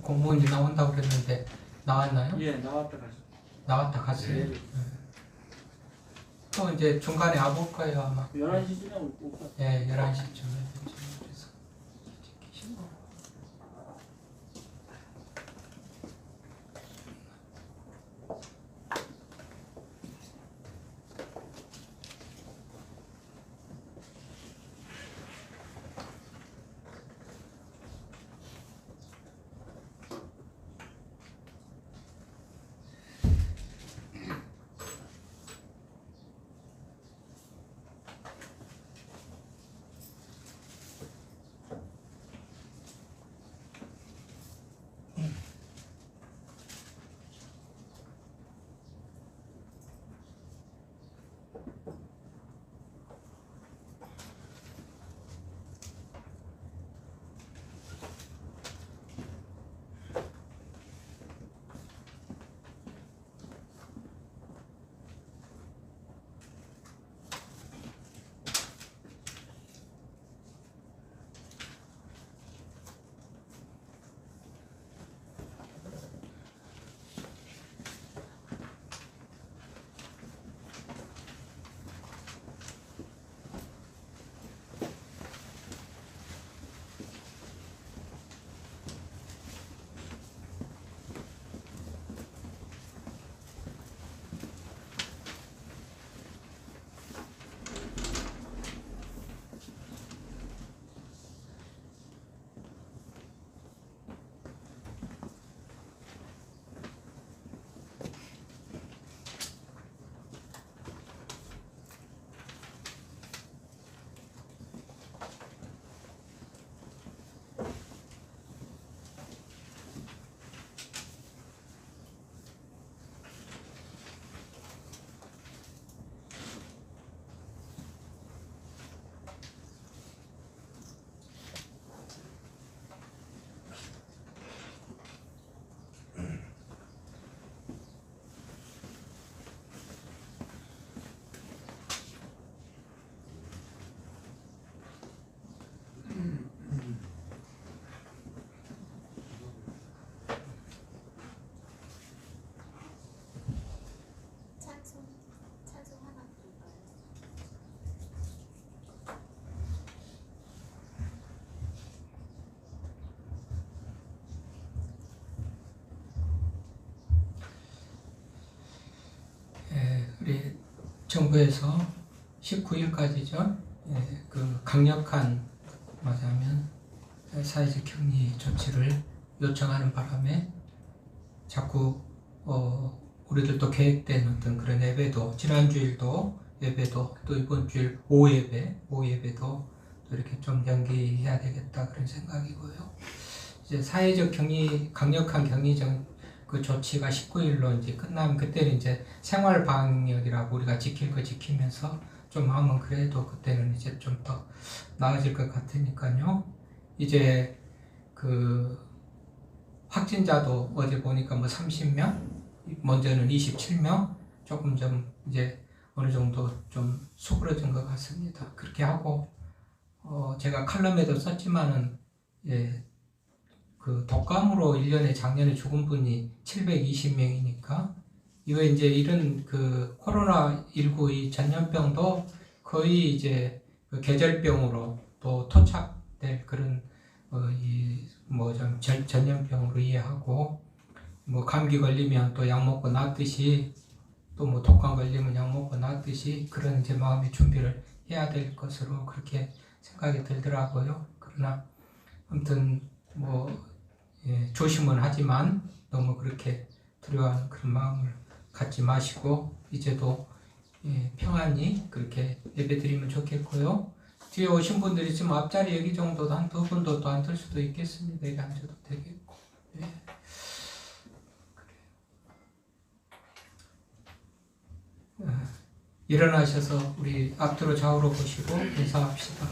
공무원이 나온다고 그랬는데 나왔나요? 예, 나왔다 가죠. 나왔다 갔어요. 예. 또 이제 중간에 와볼 거예요 아마. 11시쯤에 올 것 같아요. 예, 11시쯤에. 그래서 찬송 하나 드릴까요? 예, 우리 정부에서 19일까지죠. 예, 그 강력한 말하자면 사회적 격리 조치를 요청하는 바람에 자꾸 우리들도 계획된 어떤 그런 예배도 지난주일도 예배도 또 이번 주일 오예배도 또 이렇게 좀 연기해야 되겠다 그런 생각이고요. 이제 사회적 격리 강력한 격리정 그 조치가 19일로 이제 끝나면 그때는 이제 생활 방역이라고 우리가 지킬 거 지키면서 좀 마음은 그래도 그때는 이제 좀 더 나아질 것 같으니까요. 이제 그 확진자도 어제 보니까 뭐 30명, 먼저는 27명, 조금 좀 이제 어느 정도 좀 수그러진 것 같습니다. 그렇게 하고 제가 칼럼에도 썼지만은 예, 그 독감으로 1년에 작년에 죽은 분이 720명이니까 이외 이제 이런 그 코로나19 이 전염병도 거의 이제 그 계절병으로 또 토착될 그런 뭐 좀 전염병으로 이해하고 뭐 감기 걸리면 또 약 먹고 낫듯이 또 뭐 독감 걸리면 약 먹고 낫듯이 그런 이제 마음의 준비를 해야 될 것으로 그렇게 생각이 들더라고요. 그러나 아무튼 뭐 예, 조심은 하지만 너무 그렇게 두려워하는 그런 마음을 갖지 마시고 이제도 예, 평안히 그렇게 예배드리면 좋겠고요. 뒤에 오신 분들이 지금 앞자리 여기 정도도 한 두 분도 또 앉을 수도 있겠습니다. 여기 앉아도 되겠고. 예. 일어나셔서 우리 앞뒤로 좌우로 보시고 인사합시다.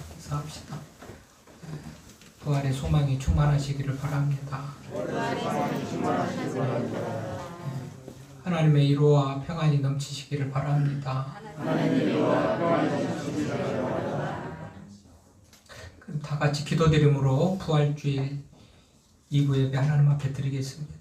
부활의 소망이 충만하시기를 바랍니다. 하나님의 위로와 평안이 넘치시기를 바랍니다. 그럼 다 같이 기도드림으로 부활주일 2부 예배 하나님 앞에 드리겠습니다.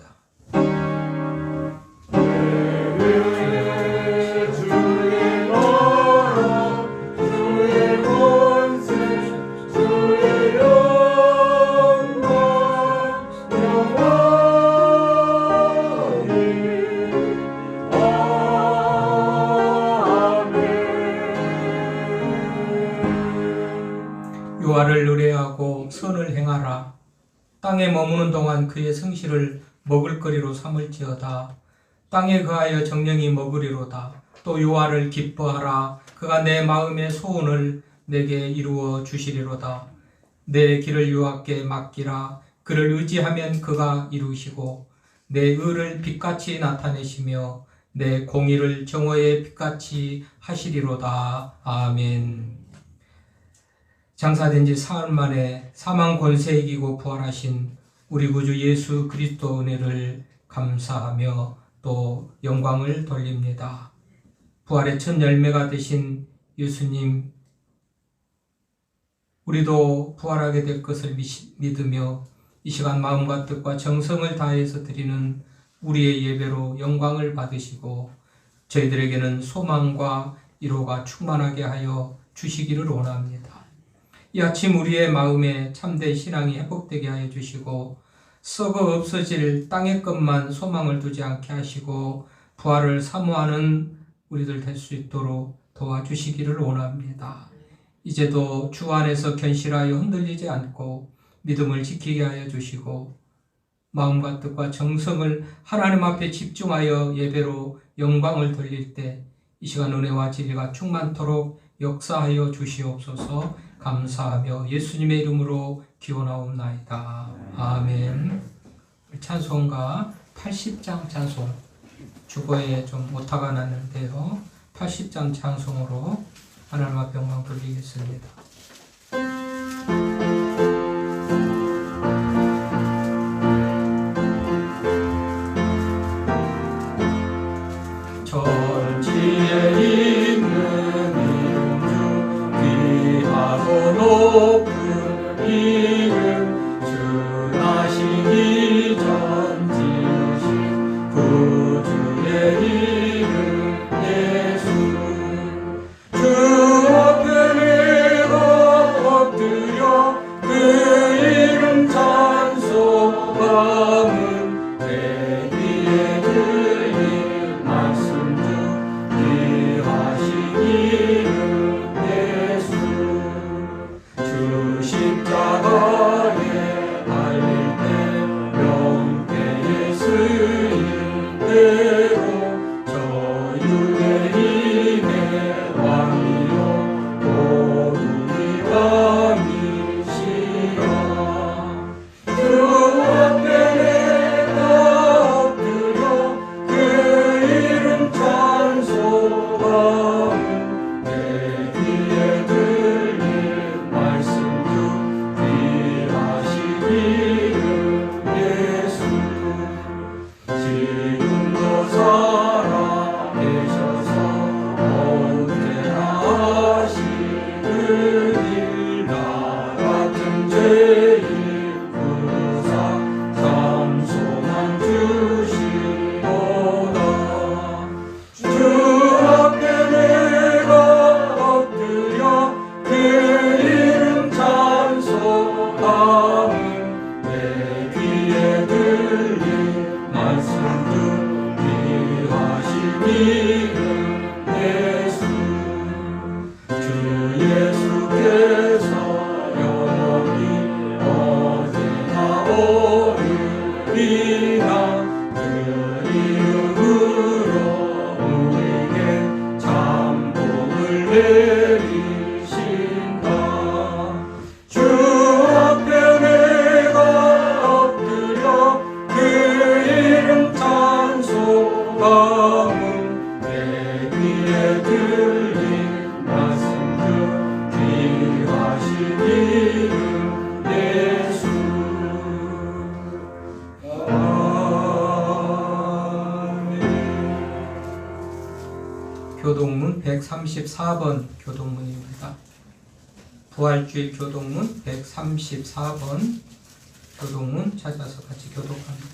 여호와를 의뢰하고 선을 행하라. 땅에 머무는 동안 그의 성실을 먹을거리로 삼을지어다. 땅에 거하여 정령이 먹으리로다. 또 여호와를 기뻐하라. 그가 내 마음의 소원을 내게 이루어 주시리로다. 내 길을 여호와께 맡기라. 그를 의지하면 그가 이루시고 내 의를 빛같이 나타내시며 내 공의를 정오의 빛같이 하시리로다. 아멘. 장사된 지 사흘 만에 사망 권세 이기고 부활하신 우리 구주 예수 그리스도 은혜를 감사하며 또 영광을 돌립니다. 부활의 첫 열매가 되신 예수님, 우리도 부활하게 될 것을 믿으며 이 시간 마음과 뜻과 정성을 다해서 드리는 우리의 예배로 영광을 받으시고 저희들에게는 소망과 위로가 충만하게 하여 주시기를 원합니다. 이 아침 우리의 마음에 참된 신앙이 회복되게 하여 주시고 썩어 없어질 땅의 것만 소망을 두지 않게 하시고 부활을 사모하는 우리들 될 수 있도록 도와주시기를 원합니다. 이제도 주 안에서 견실하여 흔들리지 않고 믿음을 지키게 하여 주시고 마음과 뜻과 정성을 하나님 앞에 집중하여 예배로 영광을 돌릴 때 이 시간 은혜와 진리가 충만토록 역사하여 주시옵소서. 감사하며 예수님의 이름으로 기원하옵나이다. 아멘. 찬송가 80장 찬송, 주보에 좀 오타가 났는데요, 80장 찬송으로 하나님 앞에 영광 돌리겠습니다. 전지에 있는 인주 귀하고 높은 이름, 주 나시기 전 지으신 구주의 이름 예수. 주 앞에 내가 엎드려 그 이름 찬송함은 내 귀에 들린 말씀 중 귀하신 이름 예수. 주 십자가에 달릴 때 명태에 쓰인 대로 저유의 힘의 왕이요 오르기 왕이시라. 주 앞에 내가 엎드려 그 이름 찬송함은 내 귀에 들린 말씀 중 귀하신 이름 예수. 지금도 살아계셔서 언제나 하시느니 나 같은 죄인 부르사 참소만 주시도다. 주 앞에 내가 엎드려 그 이름 찬송함은 내 귀에 들린 말씀 중 귀하신 이름 예수. 주 예수께서 영원히 언제나 오르리라. 그 이름으로 우리에게 참복을 내리신다. 주 앞에 내가 엎드려 그 이름 찬송함은 내 귀에 들린 말씀 중 귀하신 이름 예수. 아멘. 교동문 134번 교동문입니다. 부활주일 교동문 134번 교동은 찾아서 같이 교독합니다.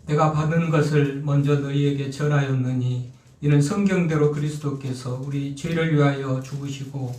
내가 받은 것을 먼저 너희에게 전하였느니 이는 성경대로 그리스도께서 우리 죄를 위하여 죽으시고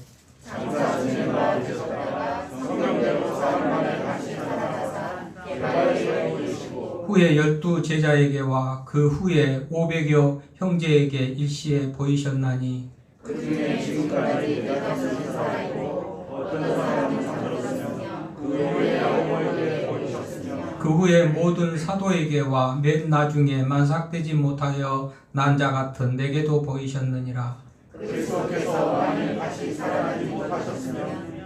후에 12 제자에게와 그 후에 500여 형제에게 일시에 보이셨나니 그중에 지금까지 내가 쓰신 사람이고 어떤 사람은 잠들었으며 그 후에 아무에게 보이셨으며 그 후에 모든 사도에게와 맨 나중에 만삭되지 못하여 난 자 같은 내게도 보이셨느니라. 그리스도께서 만일 다시 살아나지 못하셨으며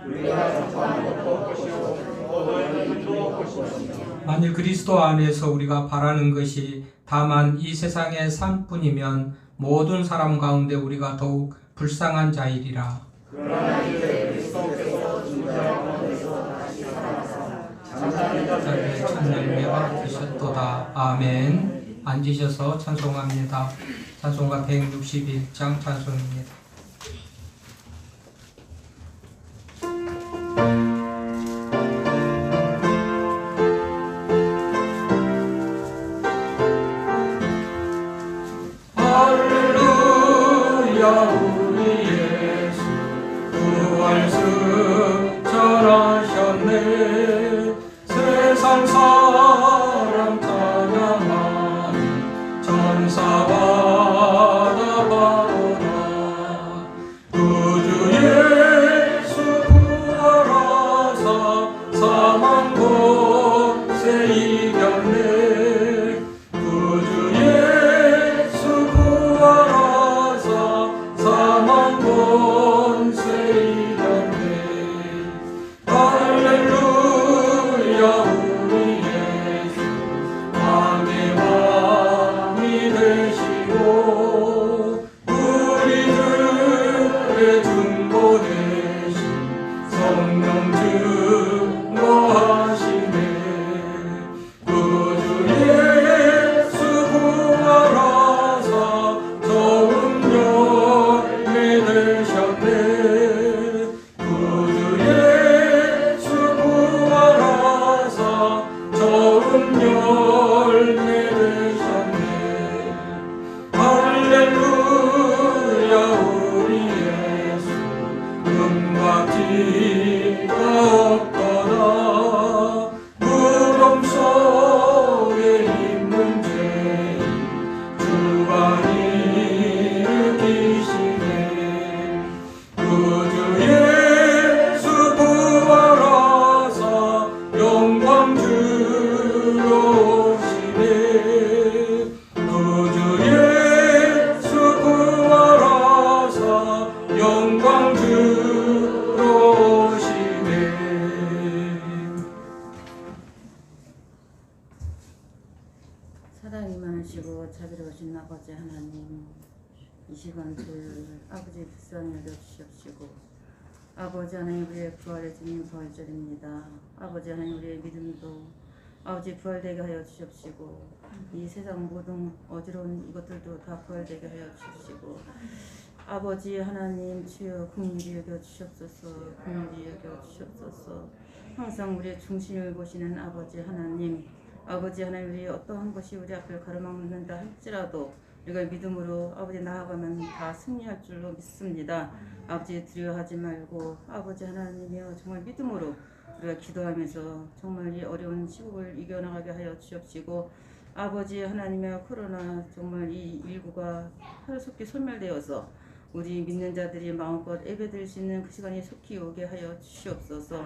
우리가 전파하는 것도 것이요 너희도 것이며 만일 그리스도 안에서 우리가 바라는 것이 다만 이 세상의 삶뿐이면 모든 사람 가운데 우리가 더욱 불쌍한 자이리라. 그러나 이제 그리스도께서 죽은 자 가운데서 다시 살아나사 잠자는 자의 첫 열매가 되셨도다. 아멘. 앉으셔서 찬송합니다. 찬송가 161장 찬송입니다. 사랑이 많으시고 자비로우신 아버지 하나님, 이 시간 저희를 아버지 불쌍히 여겨주시옵시고 아버지 하나님 우리의 부활의 주님 부활절입니다. 아버지 하나님 우리의 믿음도 아버지 부활되게 하여 주시옵시고 이 세상 모든 어지러운 이것들도 다 부활되게 하여 주시옵시고 아버지 하나님 주여 긍휼히 여겨 주시옵소서. 긍휼히 여겨 주시옵소서. 항상 우리의 중심을 보시는 아버지 하나님, 아버지 하나님 우리 어떠한 것이 우리 앞을 가로막는다 할지라도 우리가 믿음으로 아버지 나아가면 다 승리할 줄로 믿습니다. 아버지 두려워하지 말고 아버지 하나님이여 정말 믿음으로 우리가 기도하면서 정말 이 어려운 시국을 이겨나가게 하여 주옵시고 아버지 하나님이여 코로나 정말 이 일구가 하루속히 소멸되어서 우리 믿는 자들이 마음껏 예배드릴 수 있는 그 시간이 속히 오게 하여 주시옵소서.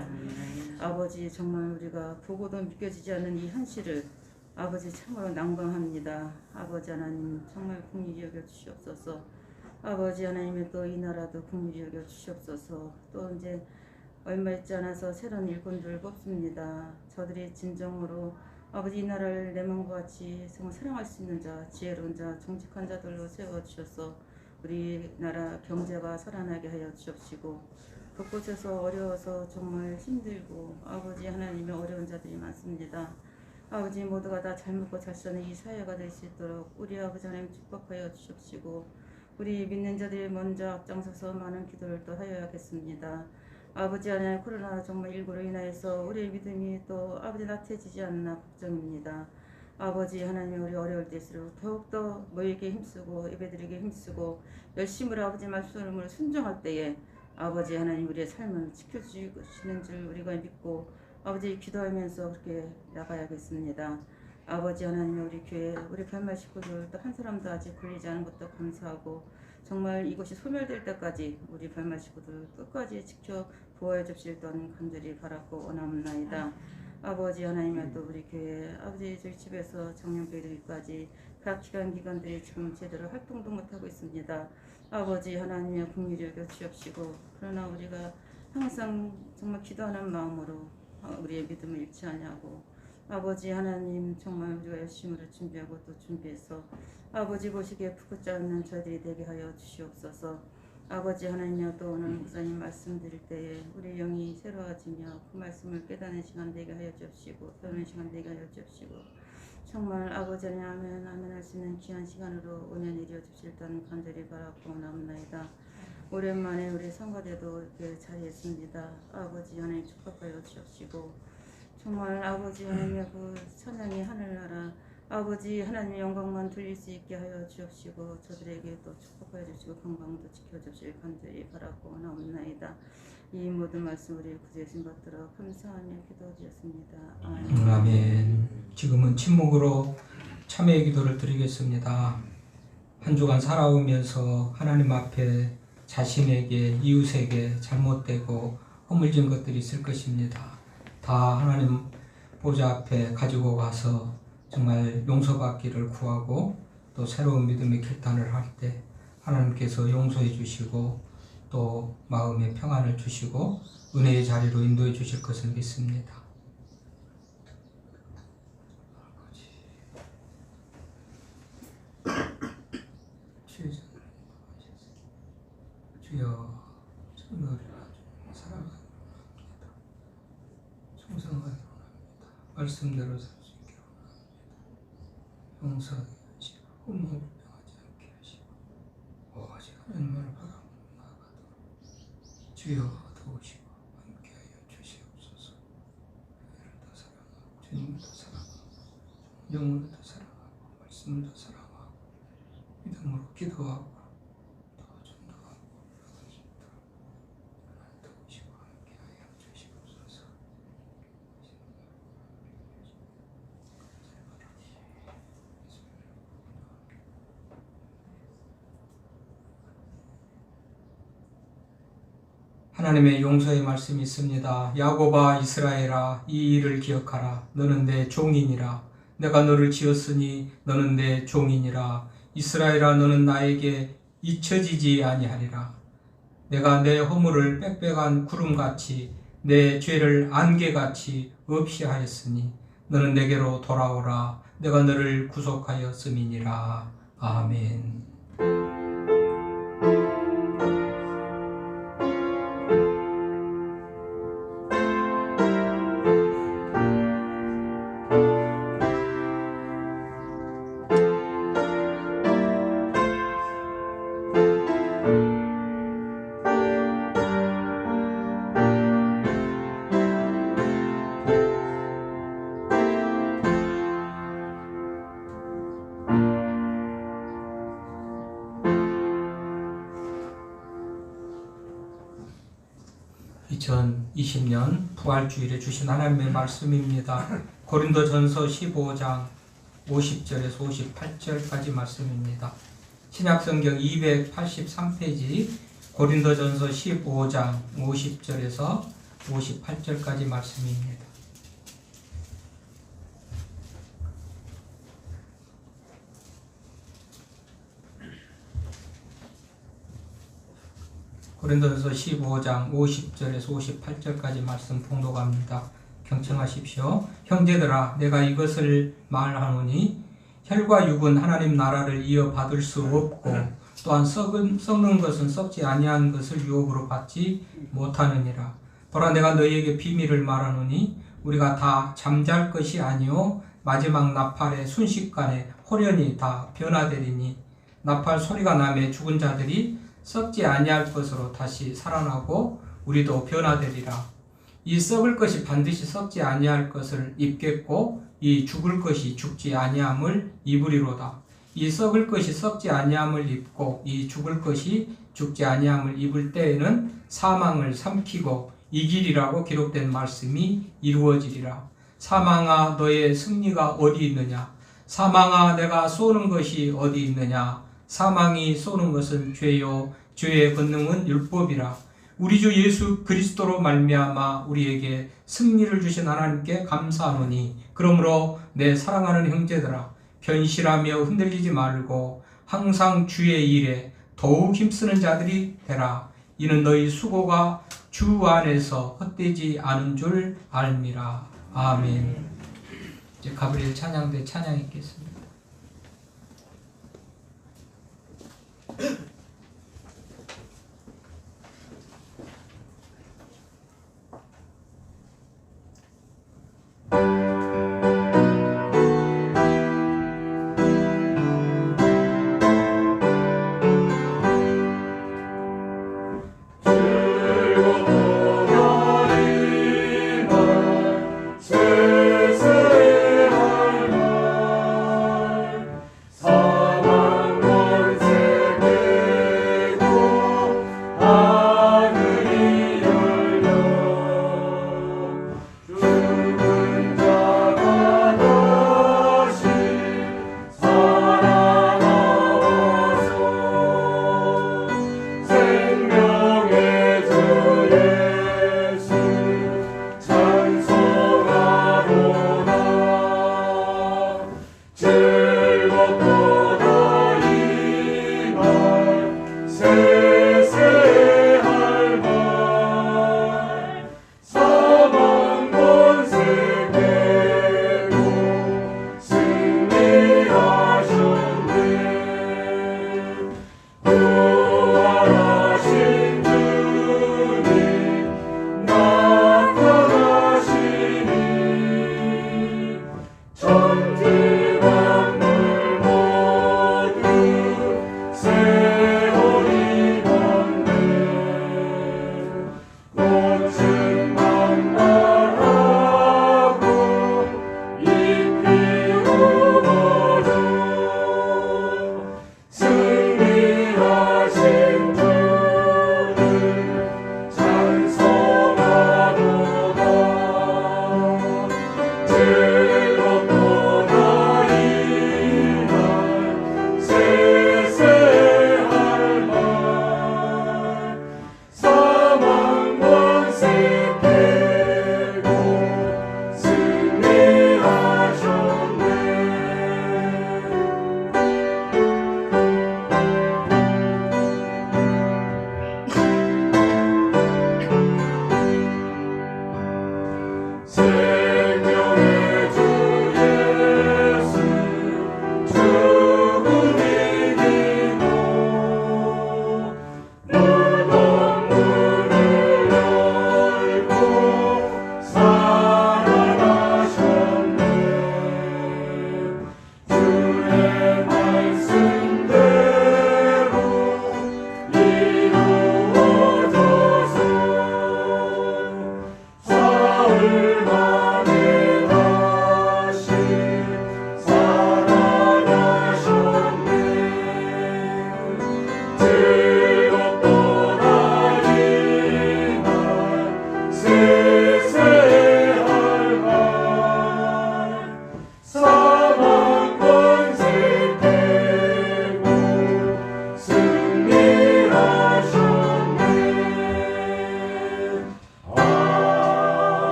아버지 정말 우리가 보고도 믿겨지지 않는 이 현실을 아버지 참으로 난감합니다. 아버지 하나님 정말 긍휼히 여겨 주시옵소서. 아버지 하나님의 또 이 나라도 긍휼히 여겨 주시옵소서. 또 이제 얼마 있지 않아서 새로운 일꾼들을 뽑습니다. 저들이 진정으로 아버지 이 나라를 내 마음과 같이 정말 사랑할 수 있는 자, 지혜로운 자, 정직한 자들로 세워주셔서 우리나라 경제가 살아나게 하여 주옵시고 곳곳에서 어려워서 정말 힘들고 아버지 하나님의 어려운 자들이 많습니다. 아버지 모두가 다 잘 먹고 잘 사는 이 사회가 될 수 있도록 우리 아버지 하나님 축복하여 주옵시고 우리 믿는 자들이 먼저 앞장서서 많은 기도를 또 하여야겠습니다. 아버지 하나님, 코로나 정말 19로 인하여서 우리의 믿음이 또 아버지 나태해지지 않나 걱정입니다. 아버지 하나님, 우리 어려울 때일수록 더욱더 너에게 힘쓰고 예배드리게 힘쓰고 열심으로 아버지 말씀을 순종할 때에 아버지 하나님, 우리의 삶을 지켜주시는 줄 우리가 믿고 아버지 기도하면서 그렇게 나가야겠습니다. 아버지 하나님, 우리 교회 우리 별말 식구들 또 한 사람도 아직 걸리지 않은 것도 감사하고 정말 이것이 소멸될 때까지 우리 별말 식구들 끝까지 지켜 보호해 주실 던 간절히 바라고 원하옵나이다. 아버지 하나님의 또 우리 교회 아버지 저희 집에서 청년교회들까지 각 기관들이 지금 제대로 활동도 못하고 있습니다. 아버지 하나님의 긍휼히 여겨 주옵시고, 그러나 우리가 항상 정말 기도하는 마음으로 우리의 믿음을 잃지 아니하고 아버지 하나님, 정말 우리가 열심으로 준비하고 또 준비해서 아버지 보시기에 푸고자 않는 저희들이 되게 하여 주시옵소서. 아버지 하나님여, 또 오늘 목사님 말씀드릴 때에 우리 영이 새로워지며 그 말씀을 깨닫는 시간 되게 하여 주옵시고 배우는 시간 되게 하여 주옵시고 정말 아버지 하나님 아멘 할 수 있는 귀한 시간으로 은혜를 이루어 주실 던 간절히 바라고 나옵나이다. 오랜만에 우리 성가대도 이렇게 자리했습니다. 아버지 하나님 축복하여 주옵시고 정말 아버지 하나님의 그 찬양이 하늘나라 아버지 하나님의 영광만 돌릴 수 있게 하여 주옵시고 저들에게 또 축복하여 주시고 건강도 지켜주실 간절히 바라고 나옵나이다. 이 모든 말씀 우리 구제신 받들어 감사하며 기도드렸습니다. 아멘. 아멘. 지금은 침묵으로 참회의 기도를 드리겠습니다. 한 주간 살아오면서 하나님 앞에 자신에게 이웃에게 잘못되고 허물진 것들이 있을 것입니다. 다 하나님 보좌 앞에 가지고 가서 정말 용서받기를 구하고 또 새로운 믿음의 결단을 할 때 하나님께서 용서해 주시고 또 마음의 평안을 주시고 은혜의 자리로 인도해 주실 것을 믿습니다. 주여, 너를 사랑합니다. 충성하기 원합니다. 말씀대로 살 수 있게 원합니다. 용서하게 하시고 흠을 명하지 않게 하시고 오직 하나님을 바라보도록 주여 도우시고 함께하여 주시옵소서. 주님을 더 사랑하고 주님을 더 사랑하고 영으로 더 사랑하고 말씀을 더 사랑하고 믿음으로 기도하고 하나님의 용서의 말씀이 있습니다. 야곱아 이스라엘아 이 일을 기억하라. 너는 내 종이니라. 내가 너를 지었으니 너는 내 종이니라. 이스라엘아 너는 나에게 잊혀지지 아니하리라. 내가 내 허물을 빽빽한 구름같이 내 죄를 안개같이 없이 하였으니 너는 내게로 돌아오라. 내가 너를 구속하였음이니라. 아멘. 부활주일에 주신 하나님의 말씀입니다. 고린도전서 15장 50절에서 58절까지 말씀입니다. 신약성경 283페이지 고린도전서 15장 50절에서 58절까지 말씀입니다. 고린도전서 15장 50절에서 58절까지 말씀 봉독합니다. 경청하십시오. 형제들아 내가 이것을 말하노니 혈과 육은 하나님 나라를 이어받을 수 없고 또한 썩는 것은 썩지 아니한 것을 유업으로 받지 못하느니라. 보라 내가 너희에게 비밀을 말하노니 우리가 다 잠잘 것이 아니요 마지막 나팔의 순식간에 호련히 다 변화되리니 나팔 소리가 나매 죽은 자들이 썩지 아니할 것으로 다시 살아나고 우리도 변화되리라. 이 썩을 것이 반드시 썩지 아니할 것을 입겠고 이 죽을 것이 죽지 아니함을 입으리로다. 이 썩을 것이 썩지 아니함을 입고 이 죽을 것이 죽지 아니함을 입을 때에는 사망을 삼키고 이기리라고 기록된 말씀이 이루어지리라. 사망아 너의 승리가 어디 있느냐? 사망아 내가 쏘는 것이 어디 있느냐? 사망이 쏘는 것은 죄요 죄의 권능은 율법이라. 우리 주 예수 그리스도로 말미암아 우리에게 승리를 주신 하나님께 감사하노니 그러므로 내 사랑하는 형제들아 변실하며 흔들리지 말고 항상 주의 일에 더욱 힘쓰는 자들이 되라. 이는 너희 수고가 주 안에서 헛되지 않은 줄 알미라. 아멘. 이제 가브리엘 찬양대 찬양 읽겠습니다.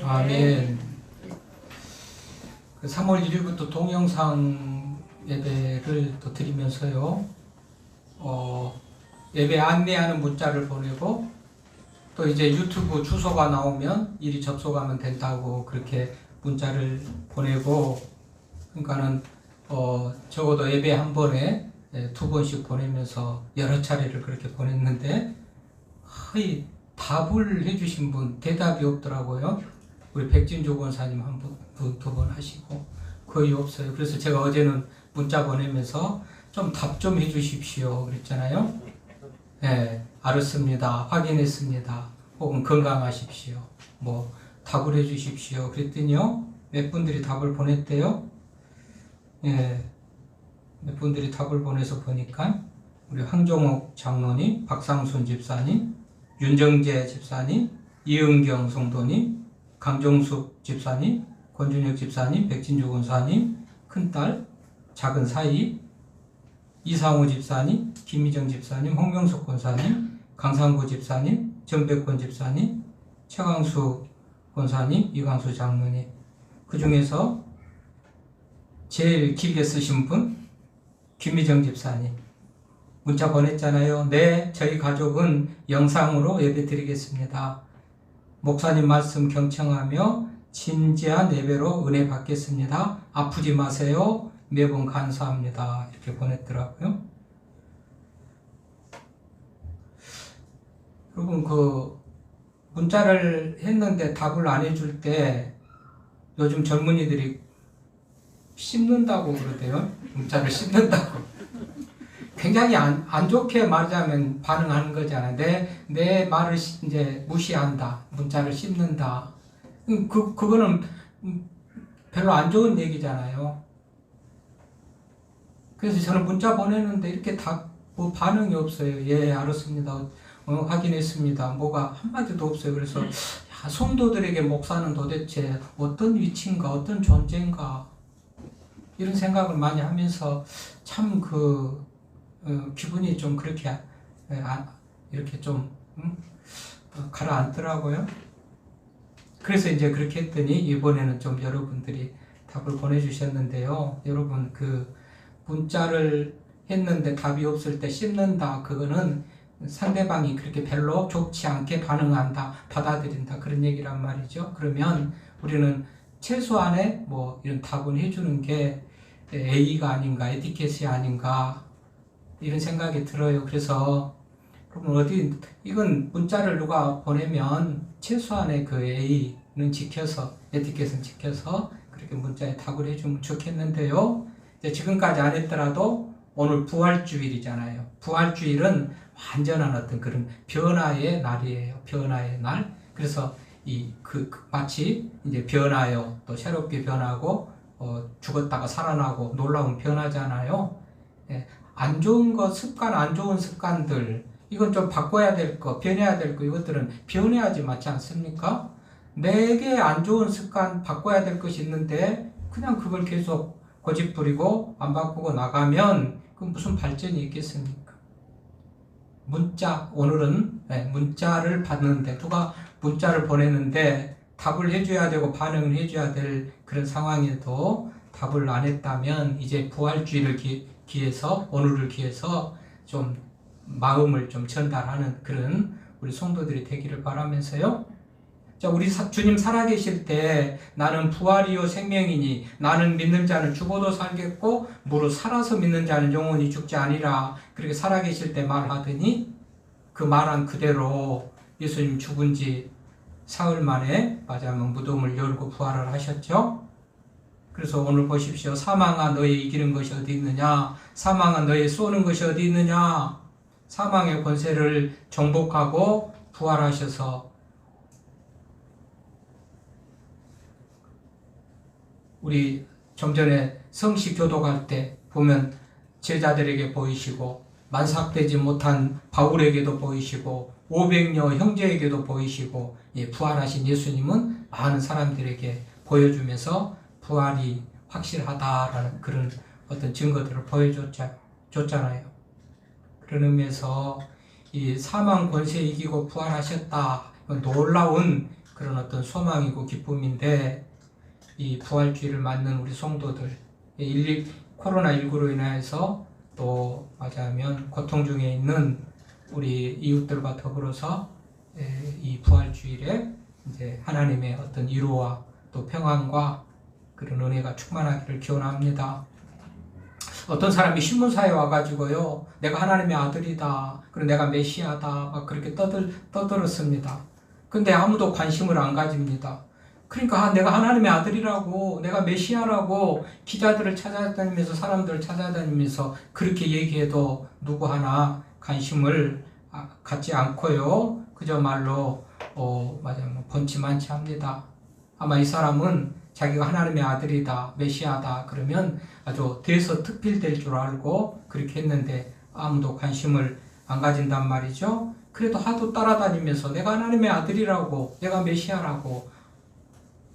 아멘. 3월 1일부터 동영상 예배를 또 드리면서요, 예배 안내하는 문자를 보내고, 또 이제 유튜브 주소가 나오면 이리 접속하면 된다고 그렇게 문자를 보내고, 그러니까는 적어도 예배 한 번에 2번씩 보내면서 여러 차례를 그렇게 보냈는데, 답을 해주신 분 대답이 없더라고요. 우리 백진조 권사님 한 분, 두 번 하시고 거의 없어요. 그래서 제가 어제는 문자 보내면서 좀 답 좀 해주십시오 그랬잖아요. 네, 알았습니다. 확인했습니다. 혹은 건강하십시오. 뭐 답을 해주십시오. 그랬더니요, 몇 분들이 답을 보냈대요. 예, 몇 분들이 답을 보내서 보니까 우리 황종옥 장로님, 박상순 집사님, 윤정재 집사님, 이은경 성도님, 강정숙 집사님, 권준혁 집사님, 백진주 권사님, 큰딸, 작은 사이, 이상호 집사님, 김미정 집사님, 홍명석 권사님, 강상구 집사님, 전백권 집사님, 최강수 권사님, 이광수 장로님. 그 중에서 제일 길게 쓰신 분 김미정 집사님 문자 보냈잖아요. 네, 저희 가족은 영상으로 예배드리겠습니다. 목사님 말씀 경청하며 진지한 예배로 은혜 받겠습니다. 아프지 마세요. 매번 감사합니다. 이렇게 보냈더라고요. 여러분, 그 문자를 했는데 답을 안 해줄 때 요즘 젊은이들이 씹는다고 그러대요. 문자를 씹는다고. 굉장히 안 좋게 말하자면 반응하는 거잖아요. 내 말을 이제 무시한다. 문자를 씹는다. 그거는 별로 안 좋은 얘기잖아요. 그래서 저는 문자 보내는데 이렇게 뭐 반응이 없어요. 예, 알았습니다. 확인했습니다. 뭐가 한마디도 없어요. 그래서 야, 성도들에게 목사는 도대체 어떤 위치인가, 어떤 존재인가, 이런 생각을 많이 하면서 참 기분이 좀 그렇게 이렇게 좀 가라앉더라고요. 그래서 이제 그렇게 했더니 이번에는 좀 여러분들이 답을 보내주셨는데요. 여러분, 그 문자를 했는데 답이 없을 때 씹는다, 그거는 상대방이 그렇게 별로 좋지 않게 반응한다, 받아들인다, 그런 얘기란 말이죠. 그러면 우리는 최소한의 뭐 이런 답은 해주는 게 예의가 아닌가, 에티켓이 아닌가, 이런 생각이 들어요. 그래서 여러분, 이건 문자를 누가 보내면 최소한의 그 예의는 지켜서, 에티켓은 지켜서 그렇게 문자에 답을 해주면 좋겠는데요. 이제 지금까지 안 했더라도 오늘 부활주일이잖아요. 부활주일은 완전한 어떤 그런 변화의 날이에요. 변화의 날. 그래서 마치 이제 변화요, 또 새롭게 변하고, 죽었다가 살아나고 놀라운 변화잖아요. 예, 안 좋은 것, 안 좋은 습관들, 이건 좀 바꿔야 될 거, 변해야 될 거, 이것들은 변해야지, 맞지 않습니까? 내게 안 좋은 습관, 바꿔야 될 것이 있는데 그냥 그걸 계속 고집부리고 안 바꾸고 나가면 그럼 무슨 발전이 있겠습니까? 오늘은 문자를 받는데, 누가 문자를 보내는데 답을 해줘야 되고 반응을 해줘야 될 그런 상황에도 답을 안 했다면, 이제 부활주의를 오늘을 기해서 좀 마음을 좀 전달하는 그런 우리 성도들이 되기를 바라면서요. 자, 우리 주님 살아계실 때 나는 부활이요 생명이니 나는 믿는 자는 죽어도 살겠고 무릇 살아서 믿는 자는 영원히 죽지 아니라, 그렇게 살아계실 때 말하더니 그 말한 그대로 예수님 죽은 지 사흘 만에 맞아면 무덤을 열고 부활을 하셨죠. 그래서 오늘 보십시오. 사망아 너희 이기는 것이 어디 있느냐, 사망아 너희 쏘는 것이 어디 있느냐. 사망의 권세를 정복하고 부활하셔서 우리 좀 전에 성시 교독할 때 보면 제자들에게 보이시고, 만삭되지 못한 바울에게도 보이시고, 500여 형제에게도 보이시고, 부활하신 예수님은 많은 사람들에게 보여주면서 부활이 확실하다라는 그런 어떤 증거들을 보여줬잖아요. 그런 의미에서 이 사망 권세 이기고 부활하셨다, 놀라운 그런 어떤 소망이고 기쁨인데, 이 부활주의를 맞는 우리 성도들, 코로나19로 인해서 또 맞아하면 고통 중에 있는 우리 이웃들과 더불어서 이 부활주일에 이제 하나님의 어떤 위로와 또 평안과 그런 은혜가 충만하기를 기원합니다. 어떤 사람이 신문사에 와가지고요, 내가 하나님의 아들이다, 그리고 내가 메시아다, 막 그렇게 떠들었습니다. 근데 아무도 관심을 안 가집니다. 그러니까 내가 하나님의 아들이라고, 내가 메시아라고 기자들을 찾아다니면서, 사람들을 찾아다니면서 그렇게 얘기해도 누구 하나 관심을 갖지 않고요. 그저 말로 맞아요, 번치만치 합니다. 아마 이 사람은 자기가 하나님의 아들이다, 메시아다 그러면 아주 대서특필될 줄 알고 그렇게 했는데 아무도 관심을 안 가진단 말이죠. 그래도 하도 따라다니면서 내가 하나님의 아들이라고, 내가 메시아라고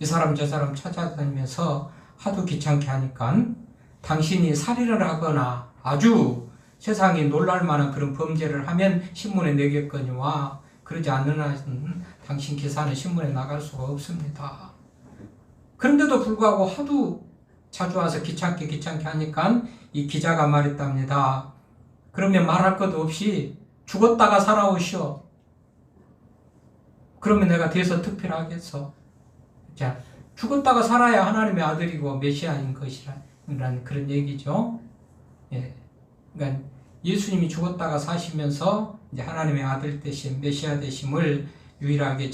이 사람 저 사람 찾아다니면서 하도 귀찮게 하니까 당신이 살인을 하거나 아주 세상이 놀랄만한 그런 범죄를 하면 신문에 내겠거니와 그러지 않는 한은 당신 기사는 신문에 나갈 수가 없습니다. 그런데도 불구하고 하도 자주 와서 귀찮게 하니까 이 기자가 말했답니다. 그러면 말할 것도 없이 죽었다가 살아오시오. 그러면 내가 대서특필하겠어. 자, 죽었다가 살아야 하나님의 아들이고 메시아인 것이라는 그런 얘기죠. 예. 그러니까 예수님이 죽었다가 사시면서 이제 하나님의 아들 되심, 메시아 되심을 유일하게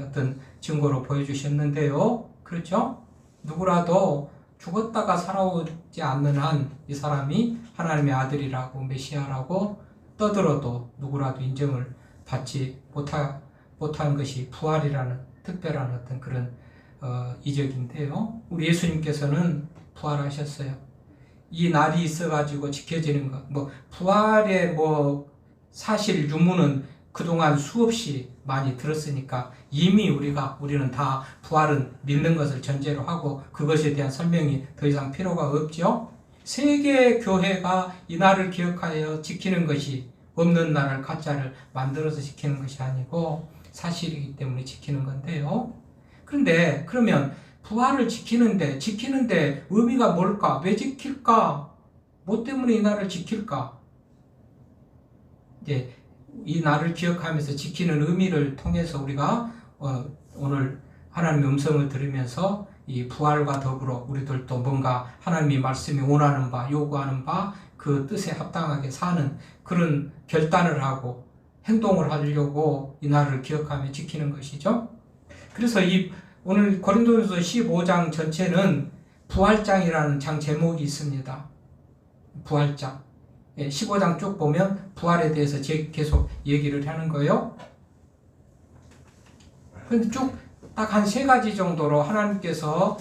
어떤 증거로 보여주셨는데요. 그렇죠? 누구라도 죽었다가 살아오지 않는 한 이 사람이 하나님의 아들이라고 메시아라고 떠들어도 누구라도 인정을 받지 못한 것이 부활이라는 특별한 어떤 그런 이적인데요. 우리 예수님께서는 부활하셨어요. 이 날이 있어가지고 지켜지는 것, 부활의 사실 유무는 그동안 수없이 많이 들었으니까 이미 우리는 다 부활은 믿는 것을 전제로 하고 그것에 대한 설명이 더 이상 필요가 없죠. 세계 교회가 이 날을 기억하여 지키는 것이 없는 날을 가짜를 만들어서 지키는 것이 아니고 사실이기 때문에 지키는 건데요. 그런데 그러면 부활을 지키는데 의미가 뭘까? 왜 지킬까? 뭐 때문에 이 날을 지킬까? 이제 이 날을 기억하면서 지키는 의미를 통해서 우리가 오늘 하나님의 음성을 들으면서 이 부활과 더불어 우리들도 뭔가 하나님의 말씀이 원하는 바, 요구하는 바, 그 뜻에 합당하게 사는 그런 결단을 하고 행동을 하려고 이 날을 기억하며 지키는 것이죠. 그래서 오늘 고린도전서 15장 전체는 부활장이라는 장 제목이 있습니다. 부활장. 15장 쭉 보면 부활에 대해서 계속 얘기를 하는 거예요. 근데 쭉 딱 한 3가지 정도로 하나님께서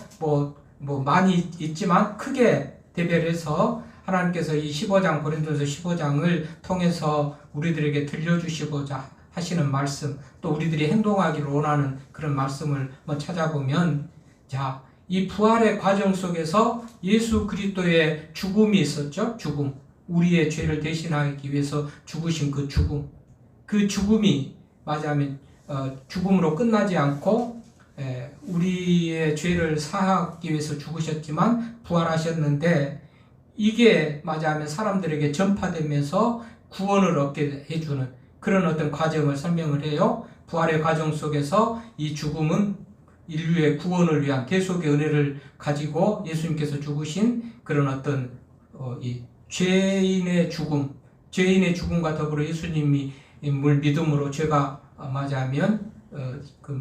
많이 있지만 크게 대별해서 하나님께서 이 15장, 고린도전서 15장을 통해서 우리들에게 들려주시고자 하시는 말씀, 또 우리들이 행동하기를 원하는 그런 말씀을 찾아보면, 자, 이 부활의 과정 속에서 예수 그리스도의 죽음이 있었죠. 죽음. 우리의 죄를 대신하기 위해서 죽으신 그 죽음. 그 죽음이 맞아면 죽음으로 끝나지 않고 우리의 죄를 사하기 위해서 죽으셨지만 부활하셨는데 이게 맞아면 사람들에게 전파되면서 구원을 얻게 해주는 그런 어떤 과정을 설명을 해요. 부활의 과정 속에서 이 죽음은 인류의 구원을 위한 대속의 은혜를 가지고 예수님께서 죽으신 그런 어떤 이 죄인의 죽음과 더불어 예수님이 물 믿음으로 죄가 맞아면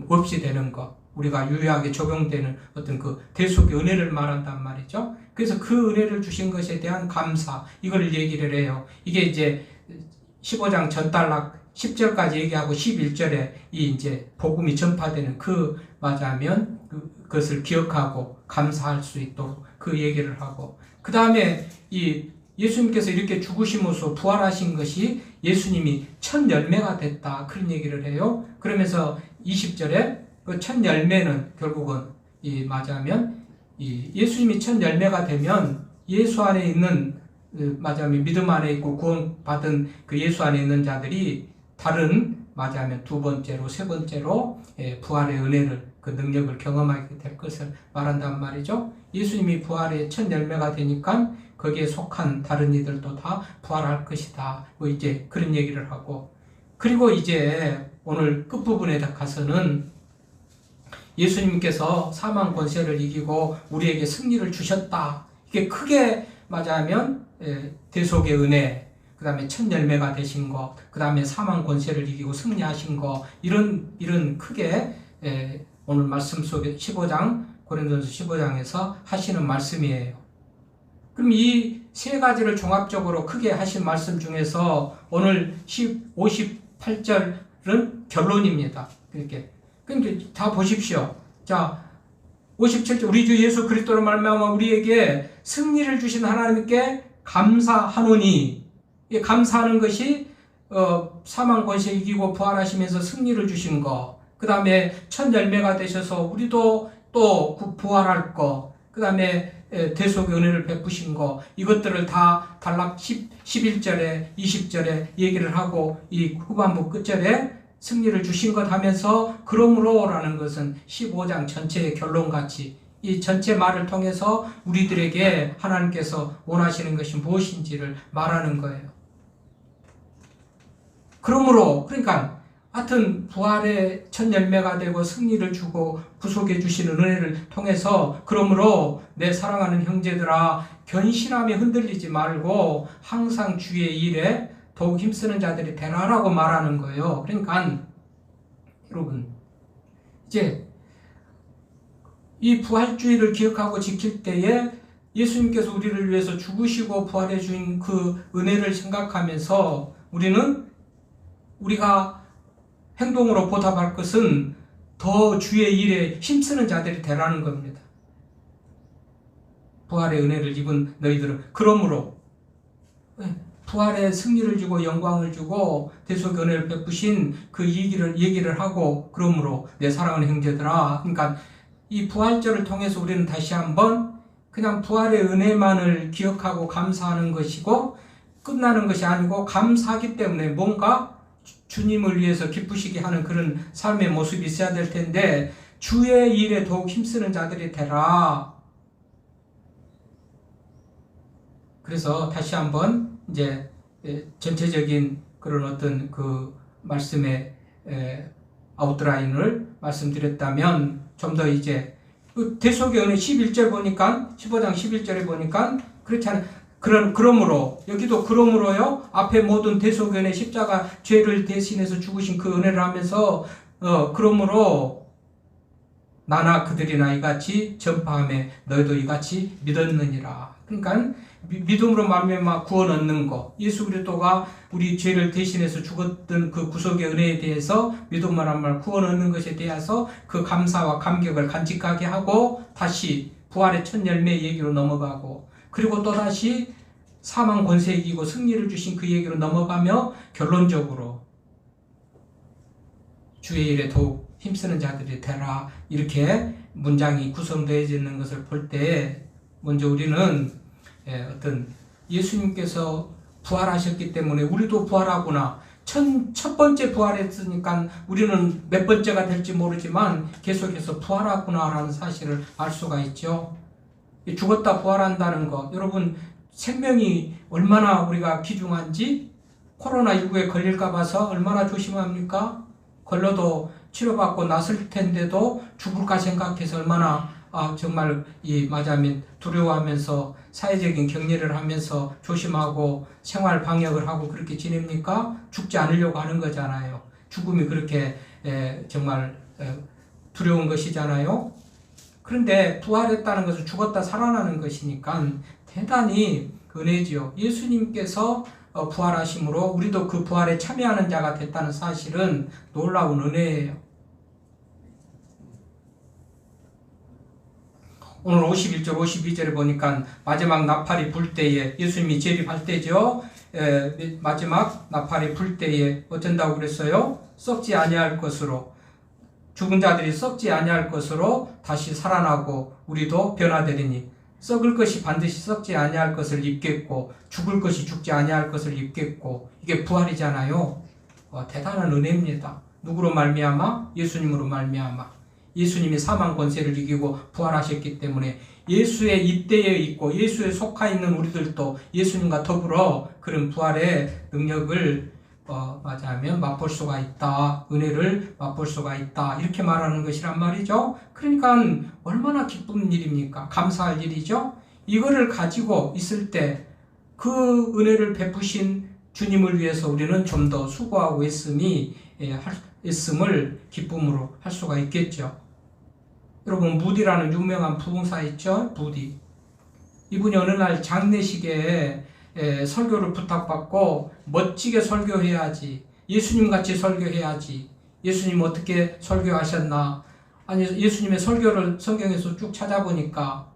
없이 되는 것, 우리가 유효하게 적용되는 어떤 그 대속의 은혜를 말한단 말이죠. 그래서 그 은혜를 주신 것에 대한 감사, 이걸 얘기를 해요. 이게 이제 15장 전단락 10절까지 얘기하고 11절에 이 이제 복음이 전파되는 맞아면 그것을 기억하고 감사할 수 있도록 그 얘기를 하고, 그 다음에 이 예수님께서 이렇게 죽으심으로써 부활하신 것이 예수님이 첫 열매가 됐다, 그런 얘기를 해요. 그러면서 20절에 그 첫 열매는 결국은 맞아면 예수님이 첫 열매가 되면 예수 안에 있는 맞아면 믿음 안에 있고 구원받은 그 예수 안에 있는 자들이 다른 맞아면 두 번째로 세 번째로 부활의 은혜를, 그 능력을 경험하게 될 것을 말한단 말이죠. 예수님이 부활의 첫 열매가 되니까 거기에 속한 다른 이들도 다 부활할 것이다. 이제 그런 얘기를 하고, 그리고 이제 오늘 끝부분에 가서는 예수님께서 사망 권세를 이기고 우리에게 승리를 주셨다. 이게 크게 맞아면 대속의 은혜, 그 다음에 첫 열매가 되신 것, 그 다음에 사망 권세를 이기고 승리하신 것, 이런 크게 오늘 말씀 속에 15장 고린도전서 15장에서 하시는 말씀이에요. 그럼 이 세 가지를 종합적으로 크게 하신 말씀 중에서 오늘 58절은 결론입니다. 그렇게. 그러니까 다 보십시오. 자, 57절 우리 주 예수 그리스도로 말미암아 우리에게 승리를 주신 하나님께 감사하노니, 이 감사하는 것이 사망 권세 이기고 부활하시면서 승리를 주신 거, 그 다음에 첫 열매가 되셔서 우리도 또 부활할 거, 그 다음에 대속의 은혜를 베푸신 거, 이것들을 다 단락 11절에 20절에 얘기를 하고 이 후반부 끝절에 승리를 주신 것 하면서 그러므로 라는 것은 15장 전체의 결론같이 이 전체 말을 통해서 우리들에게 하나님께서 원하시는 것이 무엇인지를 말하는 거예요. 그러므로, 그러니까 하여튼 부활의 첫 열매가 되고 승리를 주고 구속해 주시는 은혜를 통해서, 그러므로 내 사랑하는 형제들아 견신함에 흔들리지 말고 항상 주의 일에 더욱 힘쓰는 자들이 되라라고 말하는 거예요. 그러니까 여러분, 이제 이 부활주의를 기억하고 지킬 때에 예수님께서 우리를 위해서 죽으시고 부활해 주신 그 은혜를 생각하면서 우리가 행동으로 보답할 것은 더 주의 일에 힘쓰는 자들이 되라는 겁니다. 부활의 은혜를 입은 너희들은 그러므로 부활의 승리를 주고 영광을 주고 대속의 은혜를 베푸신 그 얘기를 하고, 그러므로 내 사랑하는 형제들아, 그러니까 이 부활절을 통해서 우리는 다시 한번 그냥 부활의 은혜만을 기억하고 감사하는 것이고 끝나는 것이 아니고, 감사하기 때문에 뭔가 주님을 위해서 기쁘시게 하는 그런 삶의 모습이 있어야 될 텐데, 주의 일에 더욱 힘쓰는 자들이 되라. 그래서 다시 한번 이제 전체적인 그런 어떤 그 말씀의 아웃라인을 말씀드렸다면, 좀 더 이제 대속의 은혜 11절 보니까, 15장 11절에 보니까 그렇잖아요. 그러므로, 여기도 그러므로요, 앞에 모든 대속의 은혜 십자가 죄를 대신해서 죽으신 그 은혜를 하면서 그러므로 나나 그들이나 이같이 전파하며 너희도 이같이 믿었느니라. 그러니까 믿음으로 말미암아 구원 얻는 것, 예수 그리스도가 우리 죄를 대신해서 죽었던 그 구속의 은혜에 대해서 믿음으로 말미암아 구원 얻는 것에 대해서 그 감사와 감격을 간직하게 하고, 다시 부활의 첫 열매 얘기로 넘어가고, 그리고 또다시 사망 권세 이기고 승리를 주신 그 얘기로 넘어가며 결론적으로 주의 일에 더욱 힘쓰는 자들이 되라, 이렇게 문장이 구성되어지는 것을 볼 때, 먼저 우리는 어떤 예수님께서 부활하셨기 때문에 우리도 부활하구나, 첫 번째 부활했으니까 우리는 몇 번째가 될지 모르지만 계속해서 부활하구나라는 사실을 알 수가 있죠. 죽었다 부활한다는 것, 여러분 생명이 얼마나 우리가 귀중한지, 코로나19에 걸릴까 봐서 얼마나 조심합니까? 걸려도 치료받고 났을 텐데도 죽을까 생각해서 얼마나 정말 맞아면 두려워하면서 사회적인 격리를 하면서 조심하고 생활 방역을 하고 그렇게 지냅니까? 죽지 않으려고 하는 거잖아요. 죽음이 그렇게 정말 두려운 것이잖아요. 그런데 부활했다는 것은 죽었다 살아나는 것이니까 대단히 은혜지요. 예수님께서 부활하심으로 우리도 그 부활에 참여하는 자가 됐다는 사실은 놀라운 은혜예요. 오늘 51절 52절에 보니까 마지막 나팔이 불 때에, 예수님이 재림할 때죠. 마지막 나팔이 불 때에 어쩐다고 그랬어요? 썩지 아니할 것으로, 죽은 자들이 썩지 아니할 것으로 다시 살아나고 우리도 변화되리니, 썩을 것이 반드시 썩지 아니할 것을 입겠고 죽을 것이 죽지 아니할 것을 입겠고, 이게 부활이잖아요. 대단한 은혜입니다. 누구로 말미암아? 예수님으로 말미암아. 예수님이 사망 권세를 이기고 부활하셨기 때문에 예수의 입대에 있고 예수에 속하 있는 우리들도 예수님과 더불어 그런 부활의 능력을 맞이하면 맛볼 수가 있다. 은혜를 맛볼 수가 있다. 이렇게 말하는 것이란 말이죠. 그러니까 얼마나 기쁜 일입니까? 감사할 일이죠. 이거를 가지고 있을 때 그 은혜를 베푸신 주님을 위해서 우리는 좀 더 수고하고 있음을 기쁨으로 할 수가 있겠죠. 여러분 무디라는 유명한 부흥사 있죠? 무디. 이분이 어느 날 장례식에 설교를 부탁받고 멋지게 설교해야지, 예수님같이 설교해야지, 예수님 어떻게 설교하셨나, 아니 예수님의 설교를 성경에서 쭉 찾아보니까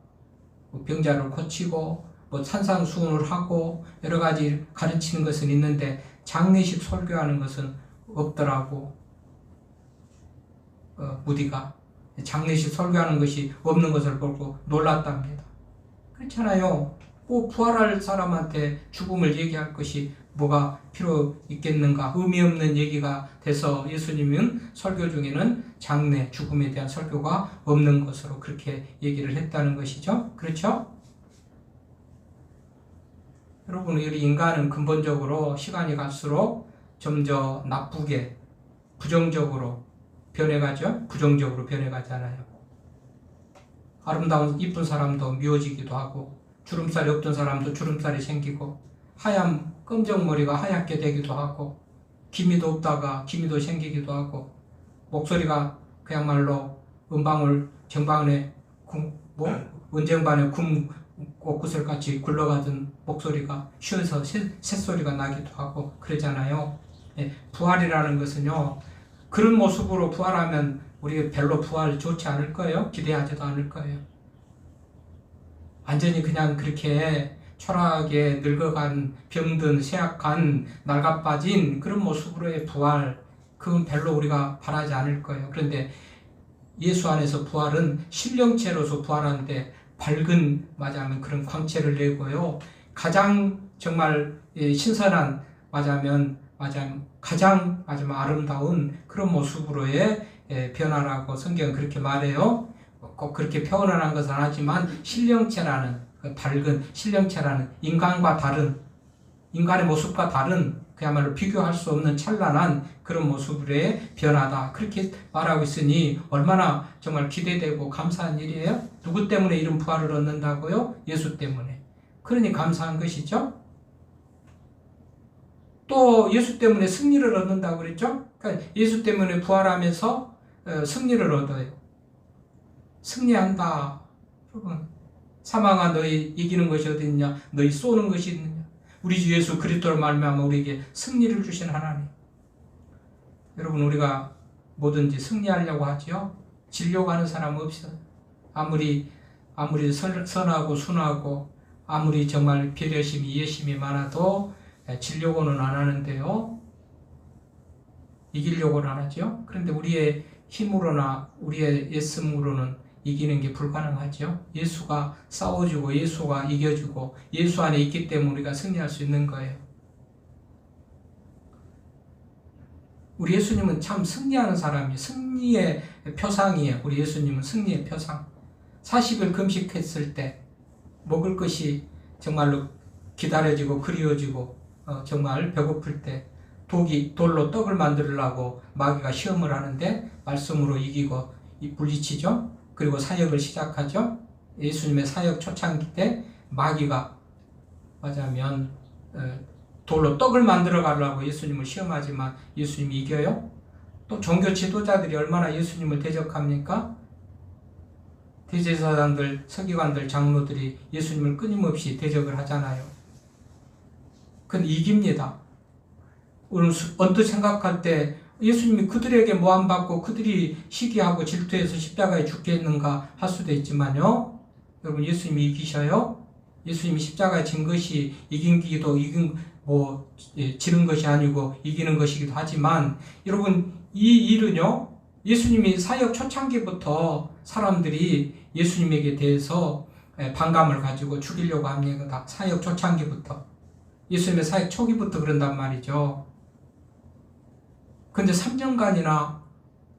병자를 고치고 뭐 산상수훈을 하고 여러 가지 가르치는 것은 있는데 장례식 설교하는 것은 없더라고. 무디가 장례식 설교하는 것이 없는 것을 보고 놀랐답니다. 그렇잖아요. 꼭 부활할 사람한테 죽음을 얘기할 것이 뭐가 필요 있겠는가. 의미 없는 얘기가 돼서 예수님은 설교 중에는 장례, 죽음에 대한 설교가 없는 것으로 그렇게 얘기를 했다는 것이죠. 그렇죠? 여러분, 우리 인간은 근본적으로 시간이 갈수록 점점 나쁘게, 부정적으로 변해가죠. 부정적으로 변해가잖아요. 아름다운 이쁜 사람도 미워지기도 하고, 주름살이 없던 사람도 주름살이 생기고, 하얀 검정머리가 하얗게 되기도 하고, 기미도 없다가 기미도 생기기도 하고, 목소리가 그야말로 은방울 정방울에 은쟁반에 꽃구슬같이 굴러가던 목소리가 쉬어서 새소리가 나기도 하고 그러잖아요. 부활이라는 것은요, 그런 모습으로 부활하면 우리 별로 부활 좋지 않을 거예요. 기대하지도 않을 거예요. 완전히 그냥 그렇게 초라하게 늙어간, 병든, 쇠약한, 낡아빠진 그런 모습으로의 부활, 그건 별로 우리가 바라지 않을 거예요. 그런데 예수 안에서 부활은 신령체로서 부활하는데 밝은, 맞아하면 그런 광채를 내고요. 가장 정말 신선한, 맞아하면 가장 아름다운 그런 모습으로의 변화라고 성경은 그렇게 말해요. 꼭 그렇게 표현한 것은 아니지만 신령체라는, 밝은 신령체라는 인간과 다른, 인간의 모습과 다른, 그야말로 비교할 수 없는 찬란한 그런 모습으로의 변화다. 그렇게 말하고 있으니 얼마나 정말 기대되고 감사한 일이에요. 누구 때문에 이런 부활을 얻는다고요? 예수 때문에. 그러니 감사한 것이죠. 또 예수 때문에 승리를 얻는다고 그랬죠. 그러니까 예수 때문에 부활하면서 승리를 얻어요. 승리한다. 여러분, 사망아 너희 이기는 것이 어디 있느냐? 너희 쏘는 것이 있느냐? 우리 주 예수 그리스도로 말미암아 우리에게 승리를 주신 하나님. 여러분, 우리가 뭐든지 승리하려고 하죠. 지려고 하는 사람은 없어요. 아무리 선하고 순하고 아무리 정말 배려심이 이해심이 많아도 지려고는 안 하는데요. 이기려고는 안 하죠. 그런데 우리의 힘으로나 우리의 애씀으로는 이기는 게 불가능하죠. 예수가 싸워주고 예수가 이겨주고 예수 안에 있기 때문에 우리가 승리할 수 있는 거예요. 우리 예수님은 참 승리하는 사람이에요. 승리의 표상이에요. 우리 예수님은 승리의 표상. 40일 금식했을 때 먹을 것이 정말로 기다려지고 그리워지고 정말 배고플 때 돌로 떡을 만들려고 마귀가 시험을 하는데 말씀으로 이기고 물리치죠. 그리고 사역을 시작하죠. 예수님의 사역 초창기 때 마귀가 맞아면 돌로 떡을 만들어 가려고 예수님을 시험하지만 예수님이 이겨요. 또 종교 지도자들이 얼마나 예수님을 대적합니까? 대제사장들, 서기관들, 장로들이 예수님을 끊임없이 대적을 하잖아요. 그건 이깁니다. 오늘 언뜻 생각할 때 예수님이 그들에게 모함받고 그들이 시기하고 질투해서 십자가에 죽겠는가 할 수도 있지만요. 여러분, 예수님이 이기셔요. 예수님이 십자가에 진 것이 지는 것이 아니고 이기는 것이기도 하지만 여러분, 이 일은요, 예수님이 사역 초창기부터 사람들이 예수님에게 대해서 반감을 가지고 죽이려고 합니다. 사역 초창기부터. 예수님의 사역 초기부터 그런단 말이죠. 근데 3년간이나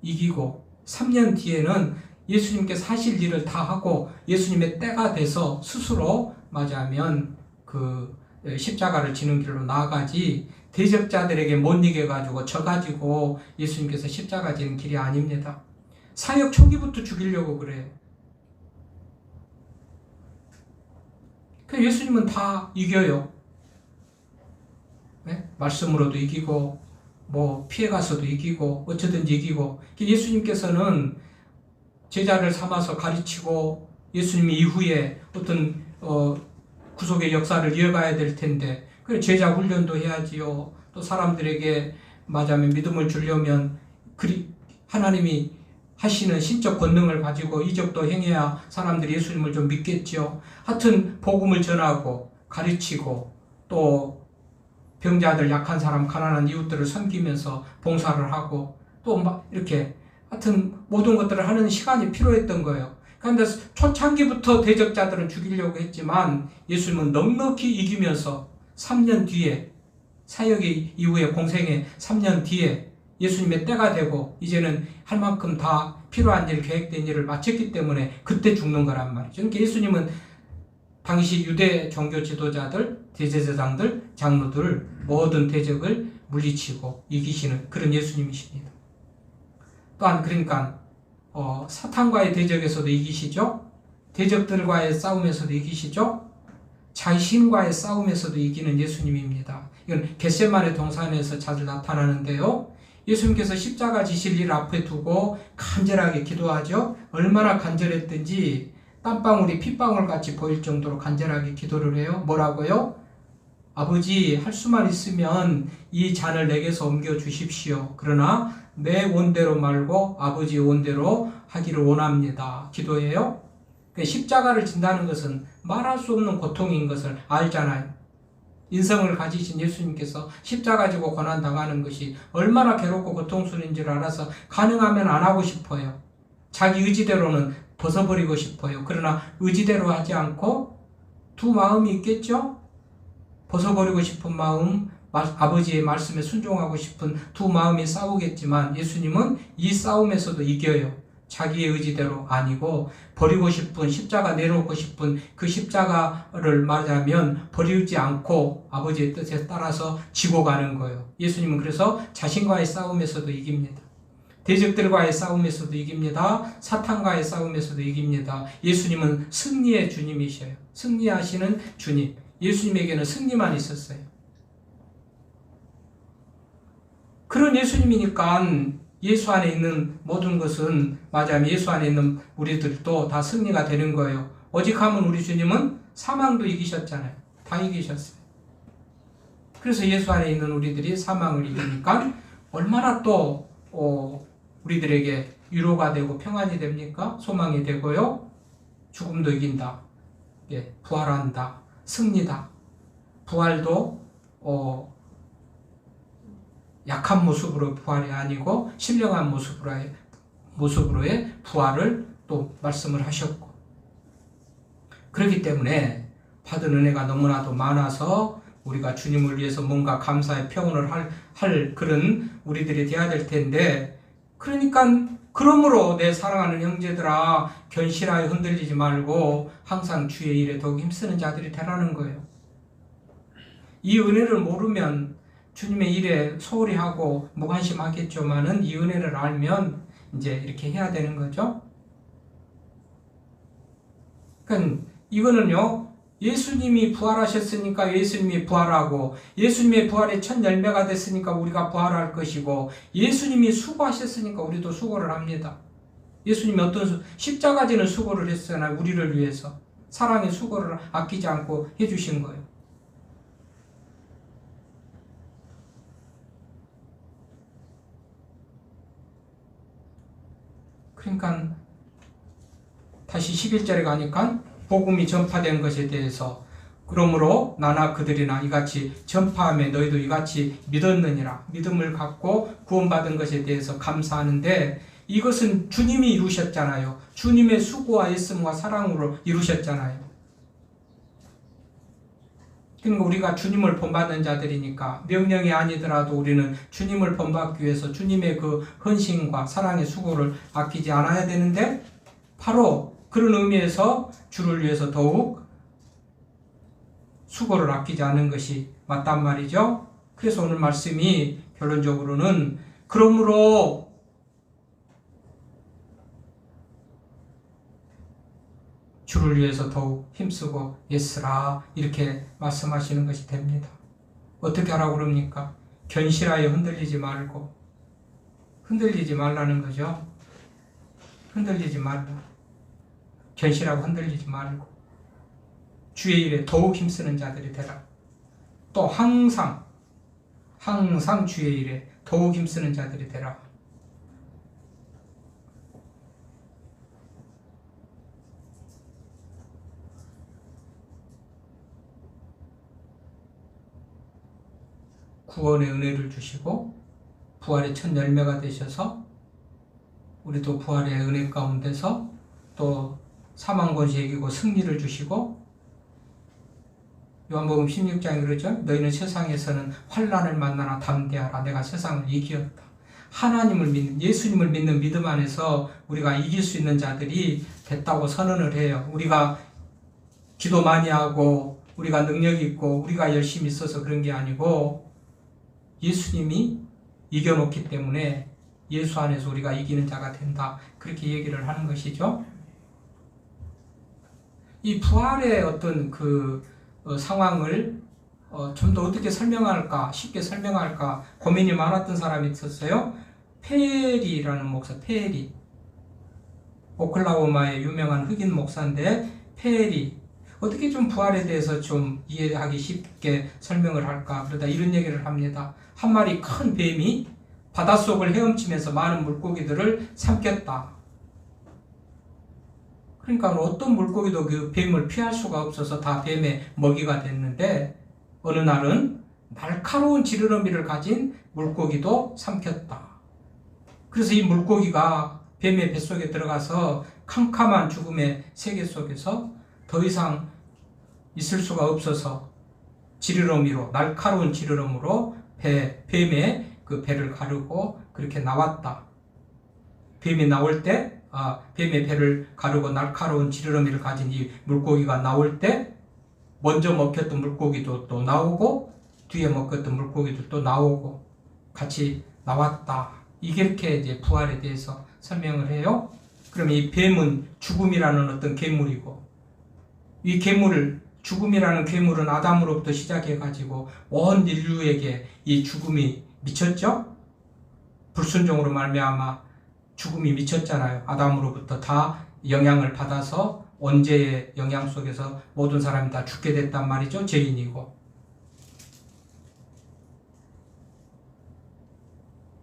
이기고 3년 뒤에는 예수님께서 하실 일을 다 하고 예수님의 때가 돼서 스스로 맞이하면 그 십자가를 지는 길로 나아가지 대적자들에게 못 이겨가지고 져가지고 예수님께서 십자가 지는 길이 아닙니다. 사역 초기부터 죽이려고 그래요. 그 예수님은 다 이겨요. 네? 말씀으로도 이기고 피해가서도 이기고 어쩌든지 이기고 예수님께서는 제자를 삼아서 가르치고 예수님이 이후에 어떤 구속의 역사를 이어가야 될 텐데 그래 제자 훈련도 해야지요. 또 사람들에게 말하자면 믿음을 주려면 하나님이 하시는 신적 권능을 가지고 이적도 행해야 사람들이 예수님을 좀 믿겠죠. 하여튼 복음을 전하고 가르치고 또 병자들, 약한 사람, 가난한 이웃들을 섬기면서 봉사를 하고 또 막 이렇게 하여튼 모든 것들을 하는 시간이 필요했던 거예요. 그런데 초창기부터 대적자들은 죽이려고 했지만 예수님은 넉넉히 이기면서 3년 뒤에 사역 이후에 공생의 3년 뒤에 예수님의 때가 되고 이제는 할 만큼 다 필요한 일, 계획된 일을 마쳤기 때문에 그때 죽는 거란 말이죠. 그러니까 예수님은 당시 유대 종교 지도자들, 대제사장들, 장로들 모든 대적을 물리치고 이기시는 그런 예수님이십니다. 또한 그러니까 사탄과의 대적에서도 이기시죠. 대적들과의 싸움에서도 이기시죠. 자신과의 싸움에서도 이기는 예수님입니다. 이건 겟세마네 동산에서 자주 나타나는데요. 예수님께서 십자가 지실 일 앞에 두고 간절하게 기도하죠. 얼마나 간절했든지 땀방울이 핏방울 같이 보일 정도로 간절하게 기도를 해요. 뭐라고요? 아버지, 할 수만 있으면 이 잔을 내게서 옮겨 주십시오. 그러나 내 원대로 말고 아버지 원대로 하기를 원합니다. 기도해요. 십자가를 진다는 것은 말할 수 없는 고통인 것을 알잖아요. 인성을 가지신 예수님께서 십자가 지고 고난당하는 것이 얼마나 괴롭고 고통스러운 줄 알아서 가능하면 안 하고 싶어요. 자기 의지대로는 벗어버리고 싶어요. 그러나 의지대로 하지 않고 두 마음이 있겠죠? 벗어버리고 싶은 마음, 아버지의 말씀에 순종하고 싶은 두 마음이 싸우겠지만 예수님은 이 싸움에서도 이겨요. 자기의 의지대로 아니고 버리고 싶은 십자가 내놓고 싶은 그 십자가를 말하자면 버리지 않고 아버지의 뜻에 따라서 지고 가는 거예요. 예수님은 그래서 자신과의 싸움에서도 이깁니다. 대적들과의 싸움에서도 이깁니다. 사탄과의 싸움에서도 이깁니다. 예수님은 승리의 주님이셔요. 승리하시는 주님. 예수님에게는 승리만 있었어요. 그런 예수님이니까 예수 안에 있는 모든 것은 맞아요. 예수 안에 있는 우리들도 다 승리가 되는 거예요. 오직하면 우리 주님은 사망도 이기셨잖아요. 다 이기셨어요. 그래서 예수 안에 있는 우리들이 사망을 이기니까 얼마나 또 우리들에게 위로가 되고 평안이 됩니까? 소망이 되고요. 죽음도 이긴다. 예, 부활한다. 승리다. 부활도 약한 모습으로 부활이 아니고 신령한 모습으로의 부활을 또 말씀을 하셨고, 그렇기 때문에 받은 은혜가 너무나도 많아서 우리가 주님을 위해서 뭔가 감사의 표현을 할 그런 우리들이 되어야 될 텐데, 그러니까 그러므로 내 사랑하는 형제들아 견실하여 흔들리지 말고 항상 주의 일에 더욱 힘쓰는 자들이 되라는 거예요. 이 은혜를 모르면 주님의 일에 소홀히 하고 무관심하겠지만은 이 은혜를 알면 이제 이렇게 해야 되는 거죠. 그러니까 이거는요, 예수님이 부활하셨으니까 예수님이 부활하고, 예수님의 부활의 첫 열매가 됐으니까 우리가 부활할 것이고, 예수님이 수고하셨으니까 우리도 수고를 합니다. 예수님이 십자가 지는 수고를 했잖아요. 우리를 위해서 사랑의 수고를 아끼지 않고 해주신 거예요. 그러니까 다시 11절에 가니까 복음이 전파된 것에 대해서, 그러므로 나나 그들이나 이같이 전파함에 너희도 이같이 믿었느니라. 믿음을 갖고 구원받은 것에 대해서 감사하는데, 이것은 주님이 이루셨잖아요. 주님의 수고와 애씀과 사랑으로 이루셨잖아요. 그러니까 우리가 주님을 본받는 자들이니까 명령이 아니더라도 우리는 주님을 본받기 위해서 주님의 그 헌신과 사랑의 수고를 아끼지 않아야 되는데, 바로 그런 의미에서 주를 위해서 더욱 수고를 아끼지 않은 것이 맞단 말이죠. 그래서 오늘 말씀이 결론적으로는 그러므로 주를 위해서 더욱 힘쓰고 애쓰라, 이렇게 말씀하시는 것이 됩니다. 어떻게 하라고 그럽니까? 견실하여 흔들리지 말고, 흔들리지 말라는 거죠. 흔들리지 말고, 견실하고 흔들리지 말고, 주의 일에 더욱 힘쓰는 자들이 되라. 또 항상 주의 일에 더욱 힘쓰는 자들이 되라. 구원의 은혜를 주시고 부활의 첫 열매가 되셔서 우리도 부활의 은혜 가운데서 또 사망 권세 이기고 승리를 주시고, 요한복음 16장에 그러죠. 너희는 세상에서는 환난을 만나나 담대하라. 내가 세상을 이기었다. 하나님을 믿는, 예수님을 믿는 믿음 안에서 우리가 이길 수 있는 자들이 됐다고 선언을 해요. 우리가 기도 많이 하고 우리가 능력이 있고 우리가 열심히 있어서 그런 게 아니고 예수님이 이겨놓기 때문에 예수 안에서 우리가 이기는 자가 된다. 그렇게 얘기를 하는 것이죠. 이 부활의 어떤 그 상황을 좀 더 어떻게 설명할까, 쉽게 설명할까 고민이 많았던 사람이 있었어요. 페리라는 목사, 페리. 오클라호마의 유명한 흑인 목사인데, 페리. 어떻게 좀 부활에 대해서 좀 이해하기 쉽게 설명을 할까? 그러다 이런 얘기를 합니다. 한 마리 큰 뱀이 바닷속을 헤엄치면서 많은 물고기들을 삼켰다. 그러니까 어떤 물고기도 그 뱀을 피할 수가 없어서 다 뱀의 먹이가 됐는데, 어느 날은 날카로운 지느러미를 가진 물고기도 삼켰다. 그래서 이 물고기가 뱀의 뱃속에 들어가서 캄캄한 죽음의 세계 속에서 더 이상 있을 수가 없어서 지느러미로, 날카로운 지느러미로 뱀의 그 배를 가르고 그렇게 나왔다. 뱀이 나올 때, 뱀의 배를 가르고 날카로운 지느러미를 가진 이 물고기가 나올 때 먼저 먹혔던 물고기도 또 나오고 뒤에 먹혔던 물고기도 또 나오고 같이 나왔다. 이렇게 이제 부활에 대해서 설명을 해요. 그럼 이 뱀은 죽음이라는 어떤 괴물이고, 이 괴물을, 죽음이라는 괴물은 아담으로부터 시작해가지고 온 인류에게 이 죽음이 미쳤죠? 불순종으로 말미암아 죽음이 미쳤잖아요. 아담으로부터 다 영향을 받아서 언제의 영향 속에서 모든 사람이 다 죽게 됐단 말이죠. 죄인이고.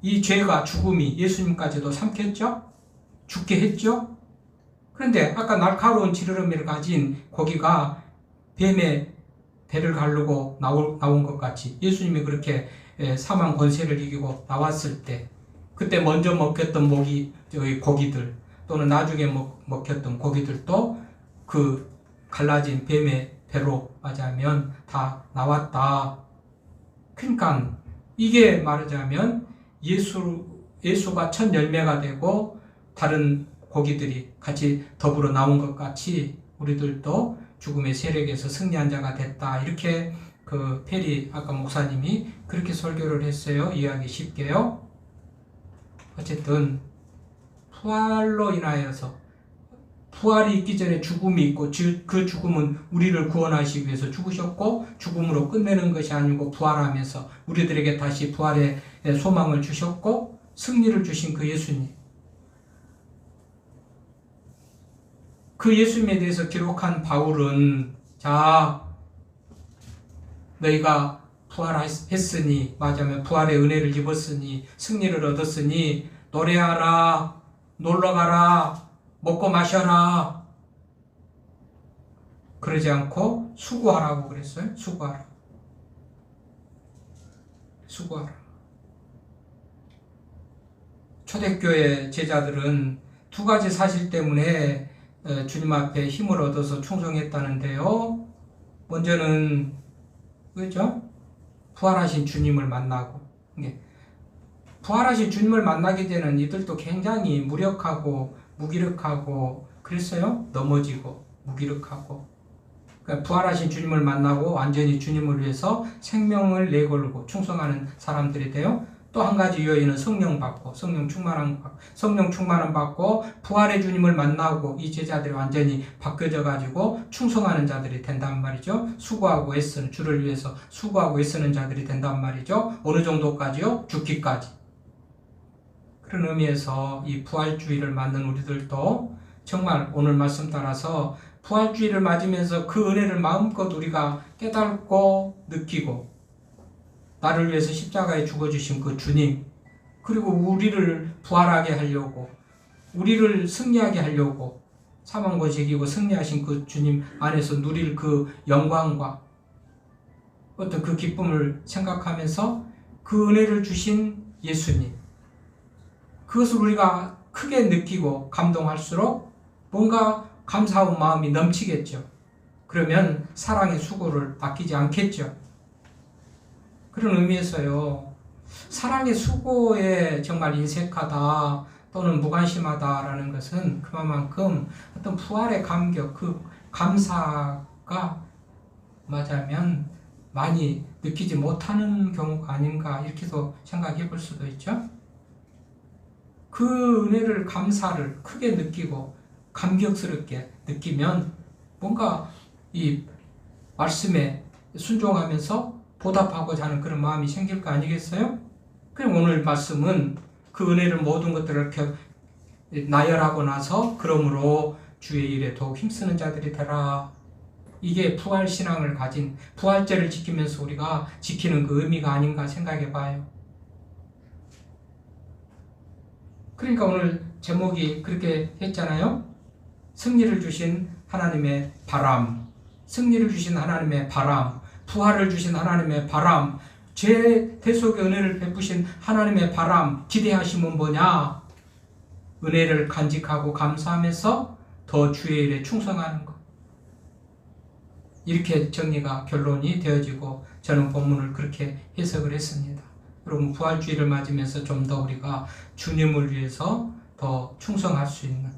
이 죄가, 죽음이 예수님까지도 삼켰죠? 죽게 했죠? 그런데 아까 날카로운 지느러미를 가진 고기가 뱀의 배를 가르고 나온 것 같이 예수님이 그렇게 사망 권세를 이기고 나왔을 때, 그때 먼저 먹혔던 고기들 또는 나중에 먹혔던 고기들도 그 갈라진 뱀의 배로 맞이하면 다 나왔다. 그러니까 이게 말하자면 예수가 첫 열매가 되고 다른 고기들이 같이 더불어 나온 것 같이 우리들도 죽음의 세력에서 승리한 자가 됐다. 이렇게 그 페리 아까 목사님이 그렇게 설교를 했어요. 이해하기 쉽게요. 어쨌든 부활로 인하여서, 부활이 있기 전에 죽음이 있고 그 죽음은 우리를 구원하시기 위해서 죽으셨고 죽음으로 끝내는 것이 아니고 부활하면서 우리들에게 다시 부활의 소망을 주셨고 승리를 주신 그 예수님, 그 예수님에 대해서 기록한 바울은, 자, 너희가 부활했으니, 맞으면 부활의 은혜를 입었으니, 승리를 얻었으니 노래하라, 놀러가라, 먹고 마셔라. 그러지 않고 수고하라고 그랬어요. 수고하라. 초대교회 제자들은 두 가지 사실 때문에 주님 앞에 힘을 얻어서 충성했다는데요. 먼저는 그죠? 부활하신 주님을 만나고, 부활하신 주님을 만나게 되는 이들도 굉장히 무력하고 무기력하고 그랬어요. 넘어지고 무기력하고. 그러니까 부활하신 주님을 만나고 완전히 주님을 위해서 생명을 내걸고 충성하는 사람들이 돼요. 또 한 가지 요인은 성령 받고, 성령 충만함 받고 부활의 주님을 만나고 이 제자들이 완전히 바뀌어져 가지고 충성하는 자들이 된단 말이죠. 수고하고 애쓰는, 주를 위해서 수고하고 애쓰는 자들이 된단 말이죠. 어느 정도까지요? 죽기까지. 그런 의미에서 이 부활주의를 맞는 우리들도 정말 오늘 말씀 따라서 부활주의를 맞으면서 그 은혜를 마음껏 우리가 깨닫고 느끼고 나를 위해서 십자가에 죽어주신 그 주님, 그리고 우리를 부활하게 하려고, 우리를 승리하게 하려고 사망과 이기고 승리하신 그 주님 안에서 누릴 그 영광과 어떤 그 기쁨을 생각하면서 그 은혜를 주신 예수님, 그것을 우리가 크게 느끼고 감동할수록 뭔가 감사한 마음이 넘치겠죠. 그러면 사랑의 수고를 아끼지 않겠죠. 그런 의미에서요, 사랑의 수고에 정말 인색하다 또는 무관심하다라는 것은 그만큼 어떤 부활의 감격, 그 감사가 맞으면 많이 느끼지 못하는 경우가 아닌가 이렇게도 생각해 볼 수도 있죠. 그 은혜를, 감사를 크게 느끼고 감격스럽게 느끼면 뭔가 이 말씀에 순종하면서 보답하고자 하는 그런 마음이 생길 거 아니겠어요? 그럼 오늘 말씀은 그 은혜를 모든 것들을 나열하고 나서 그러므로 주의 일에 더욱 힘쓰는 자들이 되라. 이게 부활신앙을 가진, 부활제를 지키면서 우리가 지키는 그 의미가 아닌가 생각해 봐요. 그러니까 오늘 제목이 그렇게 했잖아요. 승리를 주신 하나님의 바람, 승리를 주신 하나님의 바람, 부활을 주신 하나님의 바람, 죄 대속의 은혜를 베푸신 하나님의 바람, 기대하심은 뭐냐? 은혜를 간직하고 감사하면서 더 주의 일에 충성하는 것. 이렇게 정리가, 결론이 되어지고 저는 본문을 그렇게 해석을 했습니다. 여러분, 부활주의를 맞으면서 좀 더 우리가 주님을 위해서 더 충성할 수 있는,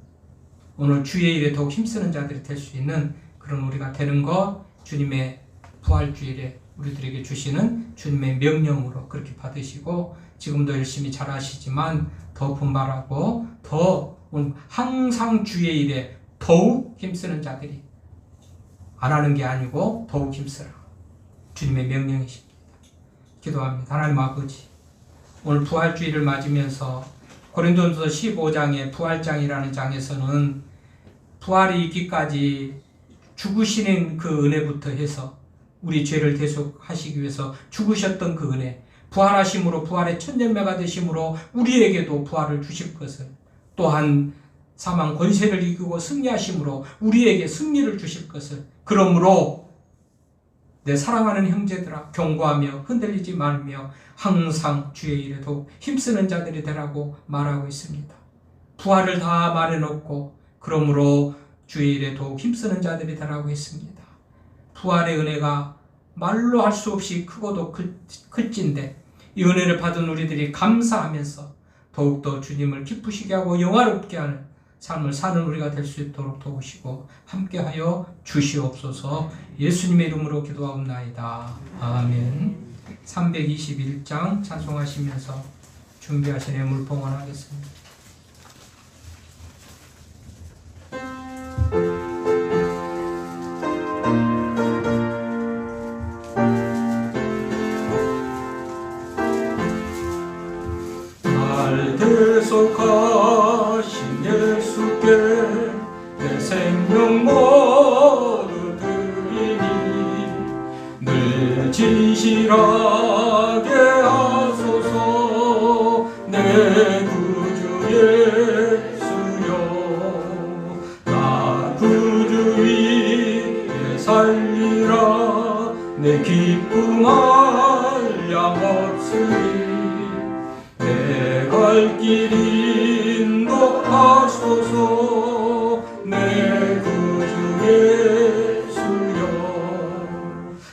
오늘 주의 일에 더욱 힘쓰는 자들이 될 수 있는 그런 우리가 되는 것, 주님의 부활주일에 우리들에게 주시는 주님의 명령으로 그렇게 받으시고, 지금도 열심히 잘 하시지만 더 분발하고 더 항상 주의 일에 더욱 힘쓰는 자들이, 안 하는 게 아니고 더욱 힘쓰라, 주님의 명령이십니다. 기도합니다. 하나님 아버지, 오늘 부활주의를 맞으면서 고린도전서 15장의 부활장이라는 장에서는 부활이 있기까지 죽으시는 그 은혜부터 해서 우리 죄를 대속하시기 위해서 죽으셨던 그 은혜, 부활하심으로 부활의 첫 열매가 되심으로 우리에게도 부활을 주실 것을, 또한 사망 권세를 이기고 승리하심으로 우리에게 승리를 주실 것을, 그러므로 내 사랑하는 형제들아 경고하며 흔들리지 말며 항상 주의 일에 더욱 힘쓰는 자들이 되라고 말하고 있습니다. 부활을 다 말해놓고 그러므로 주의 일에 더욱 힘쓰는 자들이 되라고 했습니다. 부활의 은혜가 말로 할 수 없이 크고도 클진데 이 은혜를 받은 우리들이 감사하면서 더욱더 주님을 기쁘시게 하고 영화롭게 하는 삶을 사는 우리가 될 수 있도록 도우시고 함께하여 주시옵소서. 예수님의 이름으로 기도하옵나이다. 아멘. 321장 찬송하시면서 준비하신 애물 봉헌하겠습니다. 날 대속하신 예수께 내 생명 모두 드리니 늘 진실하게 하소서. 내 구주 예수여, 나 구주 위에 살리라. 내 기쁨할 양 없으리. 내 갈 길 인도하소서. 내 구주 예수여,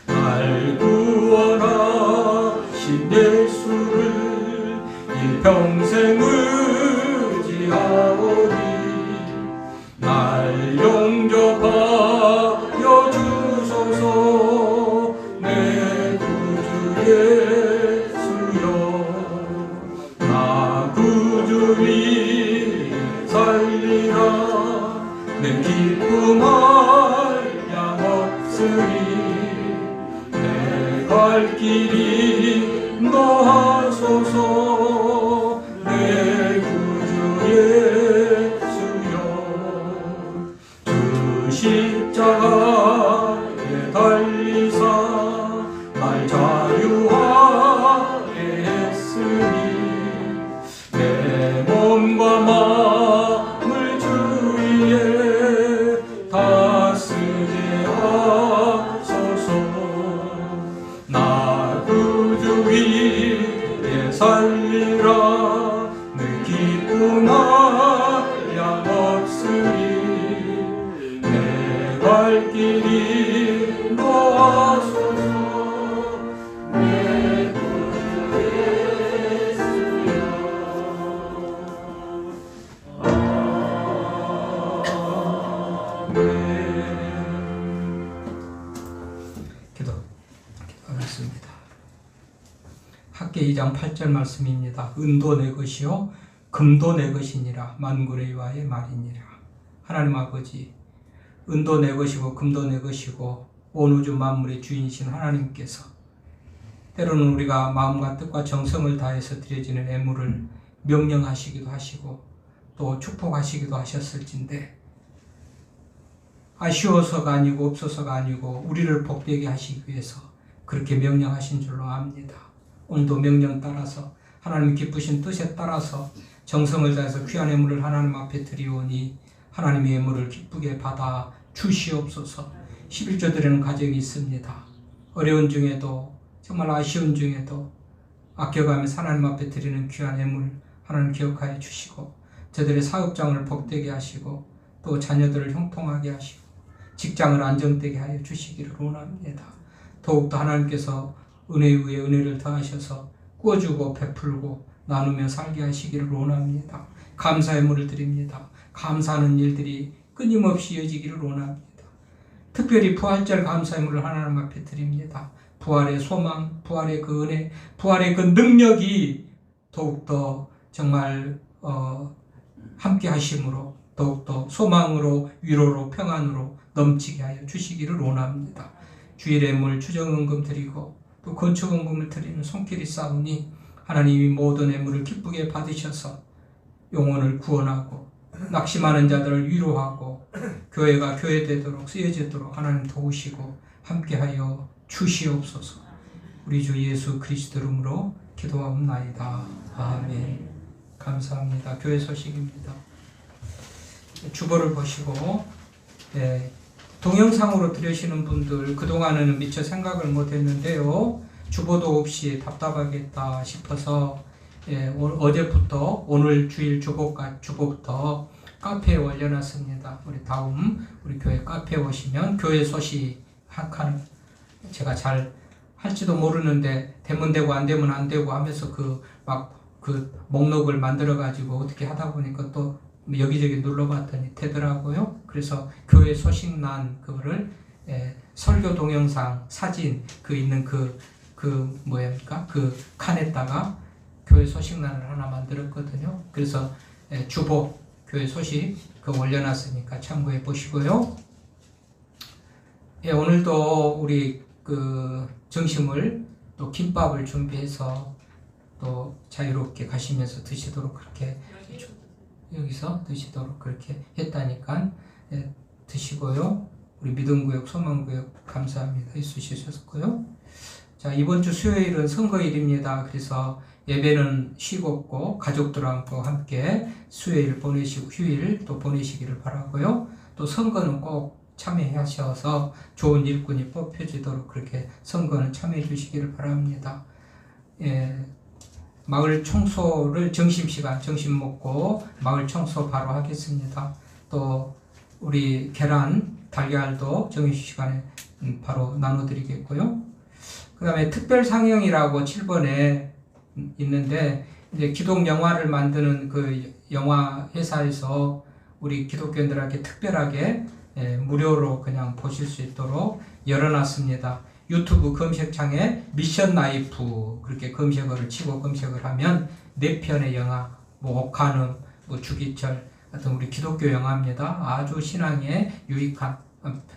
날 구원하신 예수를 일평생 의지하오니 날 영접하여 주소서. 내 구주 예수여, 나 구주 위에 살리라. 내 기쁨할 양 없으리. 내 갈 길 인도하소서. 내 학계 2장 8절 말씀입니다. 은도 내 것이요 금도 내 것이니라 만군의 여호와의 말이니라. 하나님 아버지, 은도 내 것이고 금도 내 것이고 온 우주 만물의 주인이신 하나님께서 때로는 우리가 마음과 뜻과 정성을 다해서 드려지는 애물을 명령하시기도 하시고 또 축복하시기도 하셨을진데 아쉬워서가 아니고 없어서가 아니고 우리를 복되게 하시기 위해서 그렇게 명령하신 줄로 압니다. 오늘도 명령 따라서 하나님 기쁘신 뜻에 따라서 정성을 다해서 귀한 애물을 하나님 앞에 드리오니 하나님의 애물을 기쁘게 받아 주시옵소서. 11조 드리는 가정이 있습니다. 어려운 중에도 정말 아쉬운 중에도 아껴가면서 하나님 앞에 드리는 귀한 애물 하나님 기억하여 주시고 저들의 사업장을 복되게 하시고 또 자녀들을 형통하게 하시고 직장을 안정되게 하여 주시기를 원합니다. 더욱더 하나님께서 은혜 위에 은혜를 더하셔서 꾸어주고 베풀고 나누며 살게 하시기를 원합니다. 감사의 물을 드립니다. 감사하는 일들이 끊임없이 이어지기를 원합니다. 특별히 부활절 감사의 물을 하나님 앞에 드립니다. 부활의 소망, 부활의 그 은혜, 부활의 그 능력이 더욱더 정말 함께 하심으로 더욱더 소망으로 위로로 평안으로 넘치게 하여 주시기를 원합니다. 주일의 물 추정헌금 드리고 또 건축헌금을 드리는 손길이 싸우니 하나님이 모든 애물을 기쁘게 받으셔서 영혼을 구원하고 낙심하는 자들을 위로하고 교회가 교회되도록 쓰여지도록 하나님 도우시고 함께하여 주시옵소서. 우리 주 예수 그리스도 이름으로 기도하옵나이다. 아멘. 감사합니다. 교회 소식입니다. 주보를 보시고 동영상으로 들으시는 분들 그동안에는 미처 생각을 못했는데요. 주보도 없이 답답하겠다 싶어서 어제부터 오늘 주일 주보부터 카페에 올려놨습니다. 우리 다음 우리 교회 카페에 오시면 교회 소식 한 칸 제가 잘 할지도 모르는데 되면 되고 안 되면 안 되고 하면서 그 목록을 만들어 가지고 어떻게 하다 보니까 또 여기저기 눌러봤더니 되더라고요. 그래서 교회 소식란 그거를 설교 동영상 사진 있는 그 칸에다가 교회 소식란을 하나 만들었거든요. 그래서 주보 교회 소식 올려놨으니까 참고해 보시고요. 오늘도 우리 점심을 또 김밥을 준비해서 또 자유롭게 가시면서 드시도록 그렇게 여기서 드시도록 그렇게 했다니까 드시고요. 우리 믿음구역 소망구역 감사합니다. 해주셨고요. 자, 이번 주 수요일은 선거일입니다. 그래서 예배는 쉬고 없고 가족들하고 함께 수요일 보내시고 휴일 또 보내시기를 바라고요. 또 선거는 꼭 참여하셔서 좋은 일꾼이 뽑혀지도록 그렇게 선거는 참여해 주시기를 바랍니다. 마을 청소를 점심시간 점심 먹고 마을 청소 바로 하겠습니다. 또 우리 계란 달걀도 점심시간에 바로 나눠드리겠고요. 그 다음에 특별 상영이라고 7번에 있는데 이제 기독 영화를 만드는 그 영화 회사에서 우리 기독교인들에게 특별하게 무료로 그냥 보실 수 있도록 열어놨습니다. 유튜브 검색창에 미션 라이프 그렇게 검색어를 치고 검색을 하면 4편의 영화, 옥한음, 주기철 같은 우리 기독교 영화입니다. 아주 신앙에 유익한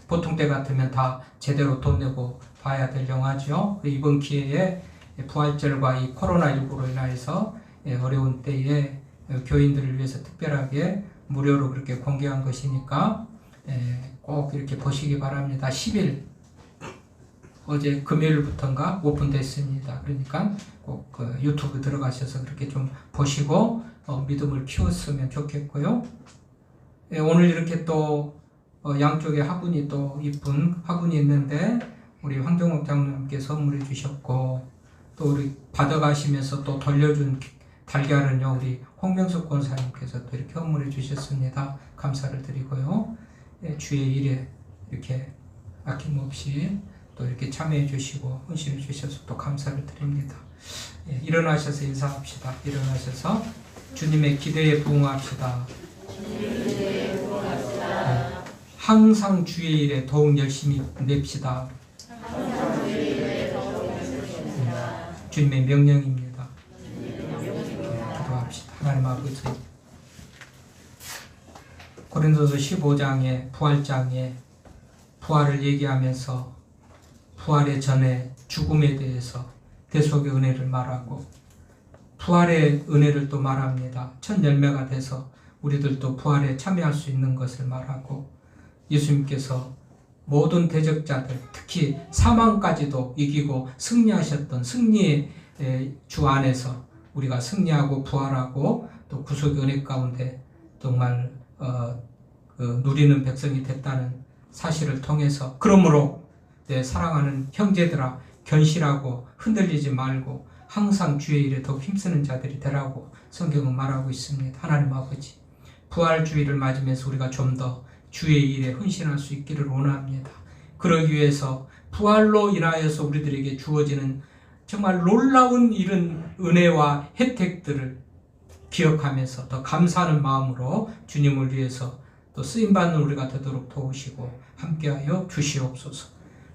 보통 때 같으면 다 제대로 돈 내고 봐야 될 영화죠. 이번 기회에 부활절과 이 코로나19로 인해서 어려운 때에 교인들을 위해서 특별하게 무료로 그렇게 공개한 것이니까 꼭 이렇게 보시기 바랍니다. 10일 어제 금요일부터인가 오픈됐습니다. 그러니까 꼭 유튜브 들어가셔서 그렇게 좀 보시고 믿음을 키웠으면 좋겠고요. 오늘 이렇게 또 양쪽에 화분이 또 이쁜 화분이 있는데 우리 황정옥 장로님께 선물해 주셨고 또 우리 받아가시면서 또 돌려준 달걀은요 우리 홍명숙 권사님께서 또 이렇게 선물해 주셨습니다. 감사를 드리고요. 주의 일에 이렇게 아낌없이 또 이렇게 참여해 주시고 헌신해 주셔서 또 감사를 드립니다. 일어나셔서 인사합시다. 일어나셔서 주님의 기대에 부응합시다. 항상 주의 일에 더욱 열심히 냅시다. 주님의 명령입니다. 기도합시다. 하나님 아버지, 고린도서 15장에 부활장에 부활을 얘기하면서 부활의 전에 죽음에 대해서 대속의 은혜를 말하고 부활의 은혜를 또 말합니다. 첫 열매가 돼서 우리들도 부활에 참여할 수 있는 것을 말하고 예수님께서 모든 대적자들 특히 사망까지도 이기고 승리하셨던 승리의 주 안에서 우리가 승리하고 부활하고 또 구속의 은혜 가운데 정말 누리는 백성이 됐다는 사실을 통해서 그러므로 내 사랑하는 형제들아 견실하고 흔들리지 말고 항상 주의 일에 더욱 힘쓰는 자들이 되라고 성경은 말하고 있습니다. 하나님 아버지, 부활주의를 맞으면서 우리가 좀 더 주의 일에 헌신할 수 있기를 원합니다. 그러기 위해서 부활로 인하여서 우리들에게 주어지는 정말 놀라운 이런 은혜와 혜택들을 기억하면서 더 감사하는 마음으로 주님을 위해서 또 쓰임받는 우리가 되도록 도우시고 함께하여 주시옵소서.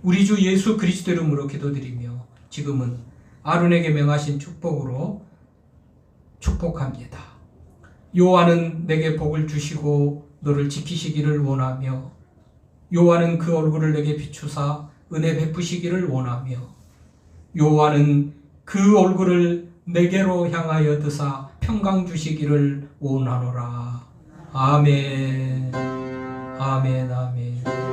우리 주 예수 그리스도 이름으로 기도드리며 지금은 아론에게 명하신 축복으로 축복합니다. 여호와는 내게 복을 주시고 너를 지키시기를 원하며 여호와는 그 얼굴을 내게 비추사 은혜 베푸시기를 원하며 여호와는 그 얼굴을 내게로 향하여 드사 평강 주시기를 원하노라. 아멘. 아멘. 아멘.